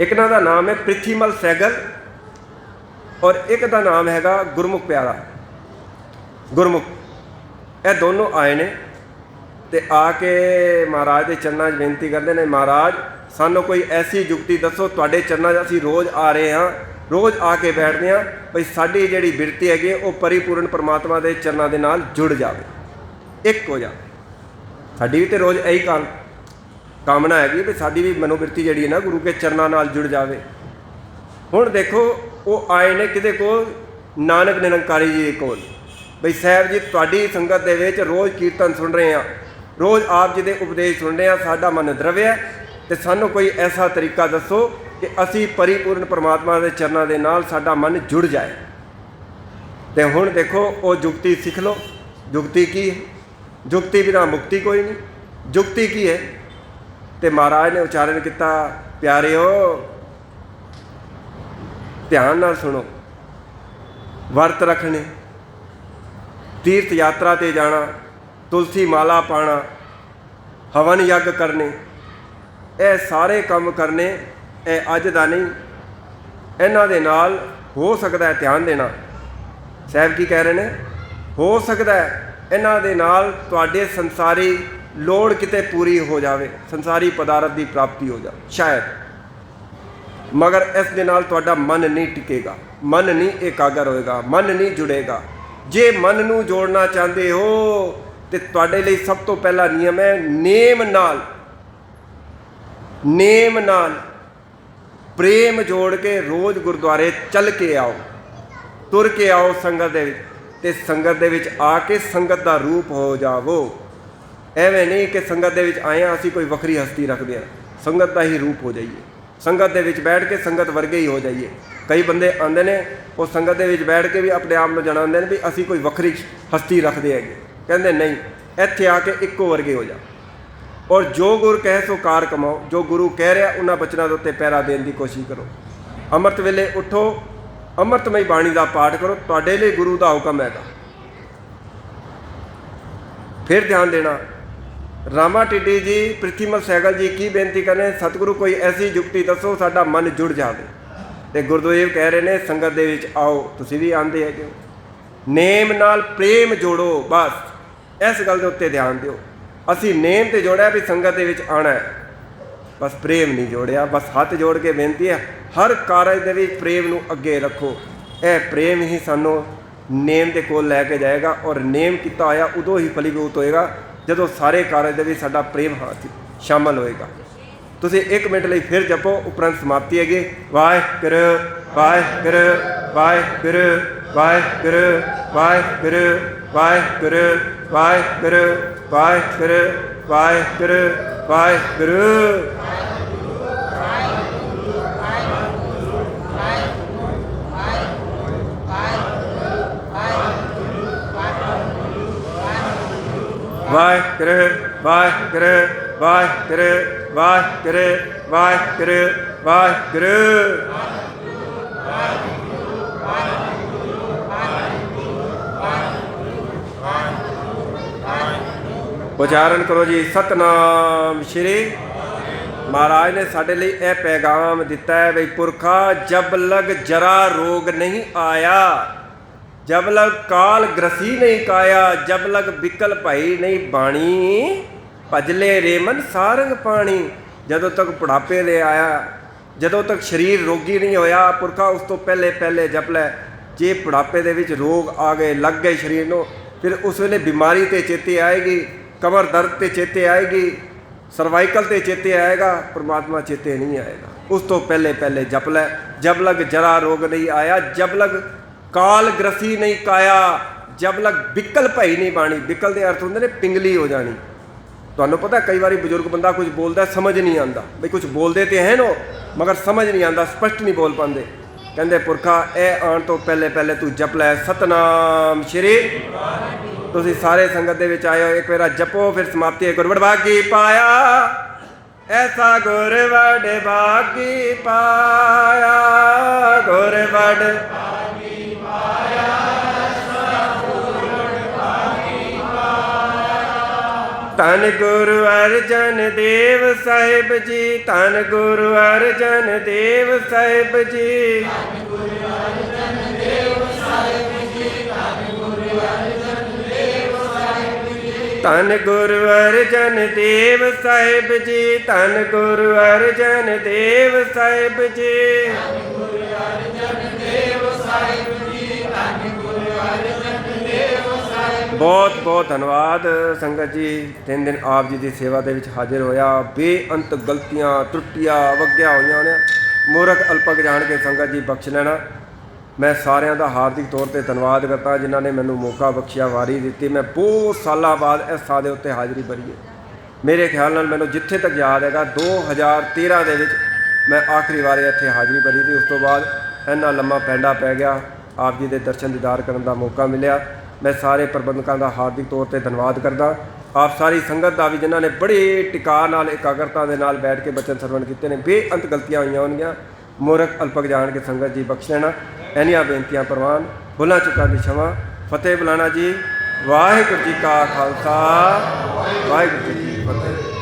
ਇੱਕ ਦਾ ਨਾਮ ਹੈ ਪ੍ਰਿਥੀਮਲ ਸਹਿਗਲ ਔਰ ਇੱਕ ਦਾ ਨਾਮ ਹੈਗਾ ਗੁਰਮੁਖ ਪਿਆਰਾ, ਗੁਰਮੁਖ। ਇਹ ਦੋਨੋਂ ਆਏ ਨੇ ਤੇ ਆ ਕੇ ਮਹਾਰਾਜ ਦੇ ਚਰਨਾਂ 'ਚ ਬੇਨਤੀ ਕਰਦੇ ਨੇ, ਮਹਾਰਾਜ ਸਾਨੂੰ ਕੋਈ ਐਸੀ ਜੁਗਤੀ ਦੱਸੋ, ਤੁਹਾਡੇ ਚਰਨਾਂ 'ਚ ਅਸੀਂ ਰੋਜ਼ ਆ ਰਹੇ ਹਾਂ, ਰੋਜ਼ ਆ ਕੇ ਬੈਠਦੇ ਹਾਂ, ਬਈ ਸਾਡੀ ਜਿਹੜੀ ਬਿਰਤੀ ਹੈਗੀ ਉਹ ਪਰਿਪੂਰਨ ਪਰਮਾਤਮਾ ਦੇ ਚਰਨਾਂ ਦੇ ਨਾਲ ਜੁੜ ਜਾਵੇ, ਇੱਕ ਹੋ ਜਾਵੇ। ਸਾਡੀ ਵੀ ਤਾਂ ਰੋਜ਼ ਇਹੀ ਕਾਮਨਾ ਹੈਗੀ ਵੀ ਸਾਡੀ ਵੀ ਮਨੋਬਿਰਤੀ ਜਿਹੜੀ ਹੈ ਨਾ ਗੁਰੂ ਕੇ ਚਰਨਾਂ ਨਾਲ ਜੁੜ ਜਾਵੇ। ਹੁਣ ਦੇਖੋ, ਉਹ ਆਏ ਨੇ ਕਿਹਦੇ ਕੋਲ? ਨਾਨਕ ਨਿਰੰਕਾਰੀ ਜੀ ਦੇ ਕੋਲ। ਬਈ ਸਾਹਿਬ ਜੀ, ਤੁਹਾਡੀ ਸੰਗਤ ਦੇ ਵਿੱਚ ਰੋਜ਼ ਕੀਰਤਨ ਸੁਣ ਰਹੇ ਹਾਂ, ਰੋਜ਼ ਆਪ ਜੀ ਦੇ ਉਪਦੇਸ਼ ਸੁਣ ਰਹੇ ਹਾਂ, ਸਾਡਾ ਮਨ ਦਰਵਿਆ, ਤੇ ਸਾਨੂੰ ਕੋਈ ਐਸਾ ਤਰੀਕਾ ਦੱਸੋ ਕਿ ਅਸੀਂ ਪਰਿਪੂਰਨ ਪਰਮਾਤਮਾ ਦੇ ਚਰਨਾਂ ਦੇ ਨਾਲ ਸਾਡਾ ਮਨ ਜੁੜ ਜਾਏ। ਤੇ ਹੁਣ ਦੇਖੋ, ਉਹ ਜੁਗਤੀ ਸਿੱਖ ਲਓ। ਜੁਗਤੀ ਕੀ ਹੈ? ਜੁਗਤੀ ਬਿਨਾਂ ਮੁਕਤੀ ਕੋਈ ਨਹੀਂ। ਜੁਗਤੀ ਕੀ ਹੈ? ਤੇ ਮਹਾਰਾਜ ਨੇ ਉਚਾਰਨ ਕੀਤਾ, ਪਿਆਰਿਓ ਧਿਆਨ ਨਾਲ ਸੁਣੋ। ਵਰਤ ਰੱਖਣੇ, ਤੀਰਥ ਯਾਤਰਾ ਤੇ ਜਾਣਾ, ਤੁਲਸੀ ਮਾਲਾ ਪਾਣਾ, ਹਵਨ ਯੱਗ ਕਰਨੇ, ਇਹ ਸਾਰੇ ਕੰਮ ਕਰਨੇ ਇਹ ਅੱਜ ਦਾ ਨਹੀਂ। ਇਹਨਾਂ ਦੇ ਨਾਲ ਹੋ ਸਕਦਾ ਹੈ, ਧਿਆਨ ਦੇਣਾ, ਸਾਹਿਬ ਕੀ ਕਹਿ ਰਹੇ ਨੇ, ਹੋ ਸਕਦਾ ਹੈ ਇਹਨਾਂ ਦੇ ਨਾਲ ਤੁਹਾਡੇ ਸੰਸਾਰੀ ਲੋੜ ਕਿਤੇ ਪੂਰੀ ਹੋ ਜਾਵੇ, ਸੰਸਾਰੀ ਪਦਾਰਥ ਦੀ ਪ੍ਰਾਪਤੀ ਹੋ ਜਾਵੇ ਸ਼ਾਇਦ, ਮਗਰ ਇਸ ਦੇ ਨਾਲ ਤੁਹਾਡਾ ਮਨ ਨਹੀਂ ਟਿਕੇਗਾ, ਮਨ ਨਹੀਂ ਇਕਾਗਰ ਹੋਏਗਾ, ਮਨ ਨਹੀਂ ਜੁੜੇਗਾ। ਜੇ ਮਨ ਨੂੰ ਜੋੜਨਾ ਚਾਹੁੰਦੇ ਹੋ ਤੇ ਤੁਹਾਡੇ ਲਈ ਸਭ ਤੋਂ ਪਹਿਲਾ ਨਿਯਮ ਹੈ, ਨੇਮ ਨਾਲ ਪ੍ਰੇਮ ਜੋੜ ਕੇ ਰੋਜ਼ ਗੁਰਦੁਆਰੇ ਚੱਲ ਕੇ ਆਓ, ਤੁਰ ਕੇ ਆਓ ਸੰਗਤ ਦੇ ਵਿੱਚ, ਤੇ ਸੰਗਤ ਦੇ ਵਿੱਚ ਆ ਕੇ ਸੰਗਤ ਦਾ ਰੂਪ ਹੋ ਜਾਵੋ। ਐਵੇਂ ਨਹੀਂ ਕਿ ਸੰਗਤ ਦੇ ਵਿੱਚ ਆਏ ਹਾਂ ਅਸੀਂ ਕੋਈ ਵੱਖਰੀ ਹਸਤੀ ਰੱਖਦੇ ਹਾਂ, ਸੰਗਤ ਦਾ ਹੀ ਰੂਪ ਹੋ ਜਾਈਏ, ਸੰਗਤ ਦੇ ਵਿੱਚ ਬੈਠ ਕੇ ਸੰਗਤ ਵਰਗੇ ਹੀ ਹੋ ਜਾਈਏ। ਕਈ ਬੰਦੇ ਆਉਂਦੇ ਨੇ ਉਹ ਸੰਗਤ ਦੇ ਵਿੱਚ ਬੈਠ ਕੇ ਵੀ ਆਪਣੇ ਆਪ ਨੂੰ ਜਣਾਉਂਦੇ ਨੇ ਵੀ ਅਸੀਂ ਕੋਈ ਵੱਖਰੀ ਹਸਤੀ ਰੱਖਦੇ ਹੈਗੇ, ਕਹਿੰਦੇ ਨਹੀਂ, ਇੱਥੇ ਆ ਕੇ ਇੱਕੋ ਵਰਗੇ ਹੋ ਜਾ। ਔਰ ਜੋ ਗੁਰ ਕਹੇ ਸੋ ਕਾਰ ਕਮਾਓ, ਜੋ ਗੁਰੂ ਕਹਿ ਰਿਹਾ ਉਹਨਾਂ ਬਚਨਾਂ ਦੇ ਉੱਤੇ ਪਹਿਰਾ ਦੇਣ ਦੀ ਕੋਸ਼ਿਸ਼ ਕਰੋ। ਅੰਮ੍ਰਿਤ ਵੇਲੇ ਉੱਠੋ, ਅੰਮ੍ਰਿਤਮਈ ਬਾਣੀ ਦਾ ਪਾਠ ਕਰੋ, ਤੁਹਾਡੇ ਲਈ ਗੁਰੂ ਦਾ ਹੁਕਮ ਹੈਗਾ। ਫਿਰ ਧਿਆਨ ਦੇਣਾ, ਰਾਮਾ ਟਿੱਡੀ ਜੀ, ਪ੍ਰਿਥੀਮਲ ਸਹਿਗਲ ਜੀ ਕੀ ਬੇਨਤੀ ਕਰ ਰਹੇ, ਸਤਿਗੁਰੂ ਕੋਈ ਐਸੀ ਜੁਗਤੀ ਦੱਸੋ ਸਾਡਾ ਮਨ ਜੁੜ ਜਾਵੇ। ਤੇ ਗੁਰਦੇਵ ਕਹਿ ਰਹੇ ਨੇ ਸੰਗਤ ਦੇ ਵਿੱਚ ਆਓ, ਤੁਸੀਂ ਵੀ ਆਉਂਦੇ ਹੈਗੇ ਹੋ, ਨੇਮ ਨਾਲ ਪ੍ਰੇਮ ਜੋੜੋ, ਬਸ ਇਸ ਗੱਲ ਦੇ ਉੱਤੇ ਧਿਆਨ ਦਿਓ। ਅਸੀਂ ਨੇਮ ਤੇ ਜੋੜਿਆ ਵੀ ਸੰਗਤ ਦੇ ਵਿੱਚ ਆਉਣਾ ਹੈ, ਬਸ ਪ੍ਰੇਮ ਨਹੀਂ ਜੋੜਿਆ। ਬਸ ਹੱਥ ਜੋੜ ਕੇ ਬੇਨਤੀ ਹੈ, ਹਰ ਕਾਰਜ ਦੇ ਵਿੱਚ ਪ੍ਰੇਮ ਨੂੰ ਅੱਗੇ ਰੱਖੋ। ਇਹ ਪ੍ਰੇਮ ਹੀ ਸਾਨੂੰ ਨੇਮ ਦੇ ਕੋਲ ਲੈ ਕੇ ਜਾਏਗਾ, ਔਰ ਨੇਮ ਕੀਤਾ ਹੋਇਆ ਉਦੋਂ ਹੀ ਫਲੀਭੂਤ ਹੋਏਗਾ ਜਦੋਂ ਸਾਰੇ ਕਾਰਜ ਦੇ ਵਿੱਚ ਸਾਡਾ ਪ੍ਰੇਮ ਹੱਥ ਸ਼ਾਮਲ ਹੋਏਗਾ। ਤੁਸੀਂ 1 ਮਿੰਟ ਲਈ ਫਿਰ ਜਪੋ, ਉਪਰੰਤ ਸਮਾਪਤੀ ਹੈਗੀ। ਵਾਹਿਗੁਰੂ ਵਾਹਿਗੁਰੂ ਵਾਹਿਗੁਰੂ ਵਾਹਿਗੁਰੂ ਵਾਹਿਗੁਰੂ ਵਾਹਿਗੁਰੂ ਵਾਹਿਗੁਰੂ ਵਾਹਿਗੁਰੂ ਵਾਹਿਗੁਰੂ ਵਾਹਿਗੁਰੂ। ਵਾਹਿਗੁਰੂ ਵਾਹਿਗੁਰੂ ਵਾਹਿਗੁਰੂ ਵਾਹਿਗੁਰੂ ਵਾਹਿਗੁਰੂ ਵਾਹਿਗੁਰੂ। ਉਚਾਰਨ ਕਰੋ ਜੀ, ਸਤਨਾਮ ਸ਼੍ਰੀ। ਮਹਾਰਾਜ ਨੇ ਸਾਡੇ ਲਈ ਇਹ ਪੈਗਾਮ ਦਿੱਤਾ ਹੈ ਬਈ ਪੁਰਖਾ, ਜਬ ਲਗ ਜਰਾ ਰੋਗ ਨਹੀਂ ਆਇਆ, ਜਬ ਲਗ ਕਾਲ ਗ੍ਰਸੀ ਨਹੀਂ ਕਾਇਆ, ਜਬ ਲਗ ਬਿਕਲ ਭਾਈ ਨਹੀਂ ਬਾਣੀ, ਭਜਲੇ ਰੇ ਮਨ ਸਾਰੰਗ ਪਾਣੀ। ਜਦੋਂ ਤੱਕ ਬੁਢਾਪੇ ਦੇ ਆਇਆ, ਜਦੋਂ ਤੱਕ ਸਰੀਰ ਰੋਗੀ ਨਹੀਂ ਹੋਇਆ ਪੁਰਖਾ, ਉਸ ਤੋਂ ਪਹਿਲੇ ਜਪ ਲੈ। ਜੇ ਬੁਢਾਪੇ ਦੇ ਵਿੱਚ ਰੋਗ ਆ ਗਏ, ਲੱਗ ਗਏ ਸਰੀਰ ਨੂੰ, ਫਿਰ ਉਸ ਵੇਲੇ ਬਿਮਾਰੀ ਤੇ ਚੇਤੇ ਆਏਗੀ, ਕਮਰ ਦਰਦ ਤੇ ਚੇਤੇ ਆਏਗੀ, ਸਰਵਾਈਕਲ ਤੇ ਚੇਤੇ ਆਏਗਾ, ਪਰਮਾਤਮਾ ਚੇਤੇ ਨਹੀਂ ਆਏਗਾ। ਉਸ ਤੋਂ ਪਹਿਲੇ ਜਪ ਲੈ। ਜਬ ਲਗ ਜਰਾ ਰੋਗ ਨਹੀਂ ਆਇਆ, ਜਬ ਲਗ ਕਾਲ ਗ੍ਰਸੀ ਨਹੀਂ ਕਾਇਆ, ਜਬ ਲਗ ਬਿਕਲ ਭਾਈ ਨਹੀਂ ਬਾਣੀ। ਬਿਕਲ ਦੇ ਅਰਥ ਹੁੰਦੇ ਨੇ ਪਿੰਗਲੀ ਹੋ ਜਾਣੀ। ਤੁਹਾਨੂੰ ਪਤਾ ਕਈ ਵਾਰੀ ਬਜ਼ੁਰਗ ਬੰਦਾ ਕੁਝ ਬੋਲਦਾ ਸਮਝ ਨਹੀਂ ਆਉਂਦਾ, ਬਈ ਕੁਝ ਬੋਲਦੇ ਤੇ ਹੈ ਨੋ ਮਗਰ ਸਮਝ ਨਹੀਂ ਆਉਂਦਾ, ਸਪਸ਼ਟ ਨਹੀਂ ਬੋਲ ਪਾਉਂਦੇ। ਕਹਿੰਦੇ ਪੁਰਖਾ ਇਹ ਆਉਣ ਤੋਂ ਪਹਿਲੇ ਤੂੰ ਜਪ ਲੈ ਸਤਨਾਮ ਸ਼੍ਰੀ। ਤੁਸੀਂ ਸਾਰੇ ਸੰਗਤ ਦੇ ਵਿੱਚ ਆਏ ਹੋ, ਇੱਕ ਵਾਰ ਜਪੋ, ਫਿਰ ਸਮਾਪਤੀ ਹੈ। ਗੁਰਵੜ ਭਾਗੀ ਪਾਇਆ ਐਸਾ ਗੁਰਵੜ ਭਾਗੀ ਪਾਇਆ, ਗੁਰਵੜ ਭਾਗੀ ਪਾਇਆ ਐਸਾ ਗੁਰਵੜ ਭਾਗੀ ਪਾਇਆ। ਧੰਨ ਗੁਰੂ ਅਰਜਨ ਦੇਵ ਸਾਹਿਬ ਜੀ, ਧੰਨ ਗੁਰੂ ਅਰਜਨ ਦੇਵ ਸਾਹਿਬ ਜੀ, ਧੰਨ ਗੁਰੂ ਅਰਜਨ ਦੇਵ ਸਾਹਿਬ ਜੀ, ਧੰਨ ਗੁਰੂ ਅਰਜਨ ਦੇਵ ਸਾਹਿਬ ਜੀ, ਧੰਨ ਗੁਰੂ ਅਰਜਨ ਦੇਵ ਸਾਹਿਬ ਜੀ, ਧੰਨ ਗੁਰੂ ਅਰਜਨ ਦੇਵ ਸਾਹਿਬ ਜੀ, ਧੰਨ ਗੁਰੂ ਅਰਜਨ ਦੇਵ ਸਾਹਿਬ ਜੀ, ਧੰਨ ਗੁਰੂ ਅਰਜਨ ਦੇਵ ਸਾਹਿਬ। ਬਹੁਤ ਬਹੁਤ ਧੰਨਵਾਦ ਸੰਗਤ ਜੀ, 3 ਦਿਨ ਆਪ ਜੀ ਦੀ ਸੇਵਾ ਦੇ ਵਿੱਚ ਹਾਜ਼ਰ ਹੋਇਆ। ਬੇਅੰਤ ਗਲਤੀਆਂ ਤਰੁੱਟੀਆਂ ਵਗਿਆ ਹੋਈਆਂ ਨੇ, ਮੂਰਖ ਅਲਪਕ ਜਾਣ ਕੇ ਸੰਗਤ ਜੀ ਬਖਸ਼ ਲੈਣਾ। ਮੈਂ ਸਾਰਿਆਂ ਦਾ ਹਾਰਦਿਕ ਤੌਰ 'ਤੇ ਧੰਨਵਾਦ ਕਰਦਾ ਜਿਨ੍ਹਾਂ ਨੇ ਮੈਨੂੰ ਮੌਕਾ ਬਖਸ਼ਿਆ, ਵਾਰੀ ਦਿੱਤੀ। ਮੈਂ ਬਹੁਤ ਸਾਲਾਂ ਬਾਅਦ ਇਸ ਸਾਹ ਦੇ ਉੱਤੇ ਹਾਜ਼ਰੀ ਭਰੀ ਹੈ। ਮੇਰੇ ਖਿਆਲ ਨਾਲ ਮੈਨੂੰ ਜਿੱਥੇ ਤੱਕ ਯਾਦ ਹੈਗਾ 2013 ਦੇ ਵਿੱਚ ਮੈਂ ਆਖਰੀ ਵਾਰੀ ਇੱਥੇ ਹਾਜ਼ਰੀ ਭਰੀ ਸੀ। ਉਸ ਤੋਂ ਬਾਅਦ ਇੰਨਾ ਲੰਮਾ ਪੈਂਡਾ ਪੈ ਗਿਆ, ਆਪ ਜੀ ਦੇ ਦਰਸ਼ਨ ਦੀਦਾਰ ਕਰਨ ਦਾ ਮੌਕਾ ਮਿਲਿਆ। ਮੈਂ ਸਾਰੇ ਪ੍ਰਬੰਧਕਾਂ ਦਾ ਹਾਰਦਿਕ ਤੌਰ 'ਤੇ ਧੰਨਵਾਦ ਕਰਦਾ। ਆਪ ਸਾਰੀ ਸੰਗਤ ਦਾ ਵੀ ਜਿਨ੍ਹਾਂ ਨੇ ਬੜੇ ਟਿਕਾ ਨਾਲ ਇਕਾਗਰਤਾ ਦੇ ਨਾਲ ਬੈਠ ਕੇ ਬਚਨ ਸਰਵਣ ਕੀਤੇ ਨੇ। ਬੇਅੰਤ ਗਲਤੀਆਂ ਹੋਈਆਂ ਹੋਣਗੀਆਂ, ਮੂਰਖ ਅਲਪਕ ਜਾਣ ਕੇ ਸੰਗਤ ਜੀ ਬਖਸ਼ ਲੈਣਾ। ਇੰਨੀਆਂ ਬੇਨਤੀਆਂ ਪ੍ਰਵਾਨ, ਭੁੱਲਾਂ ਚੁੱਕਾਂ ਦੀ क्षमा। ਫਤਿਹ ਬੁਲਾਣਾ ਜੀ। ਵਾਹਿਗੁਰੂ ਜੀ ਕਾ ਖਾਲਸਾ, ਵਾਹਿਗੁਰੂ ਜੀ ਕੀ ਫਤਿਹ।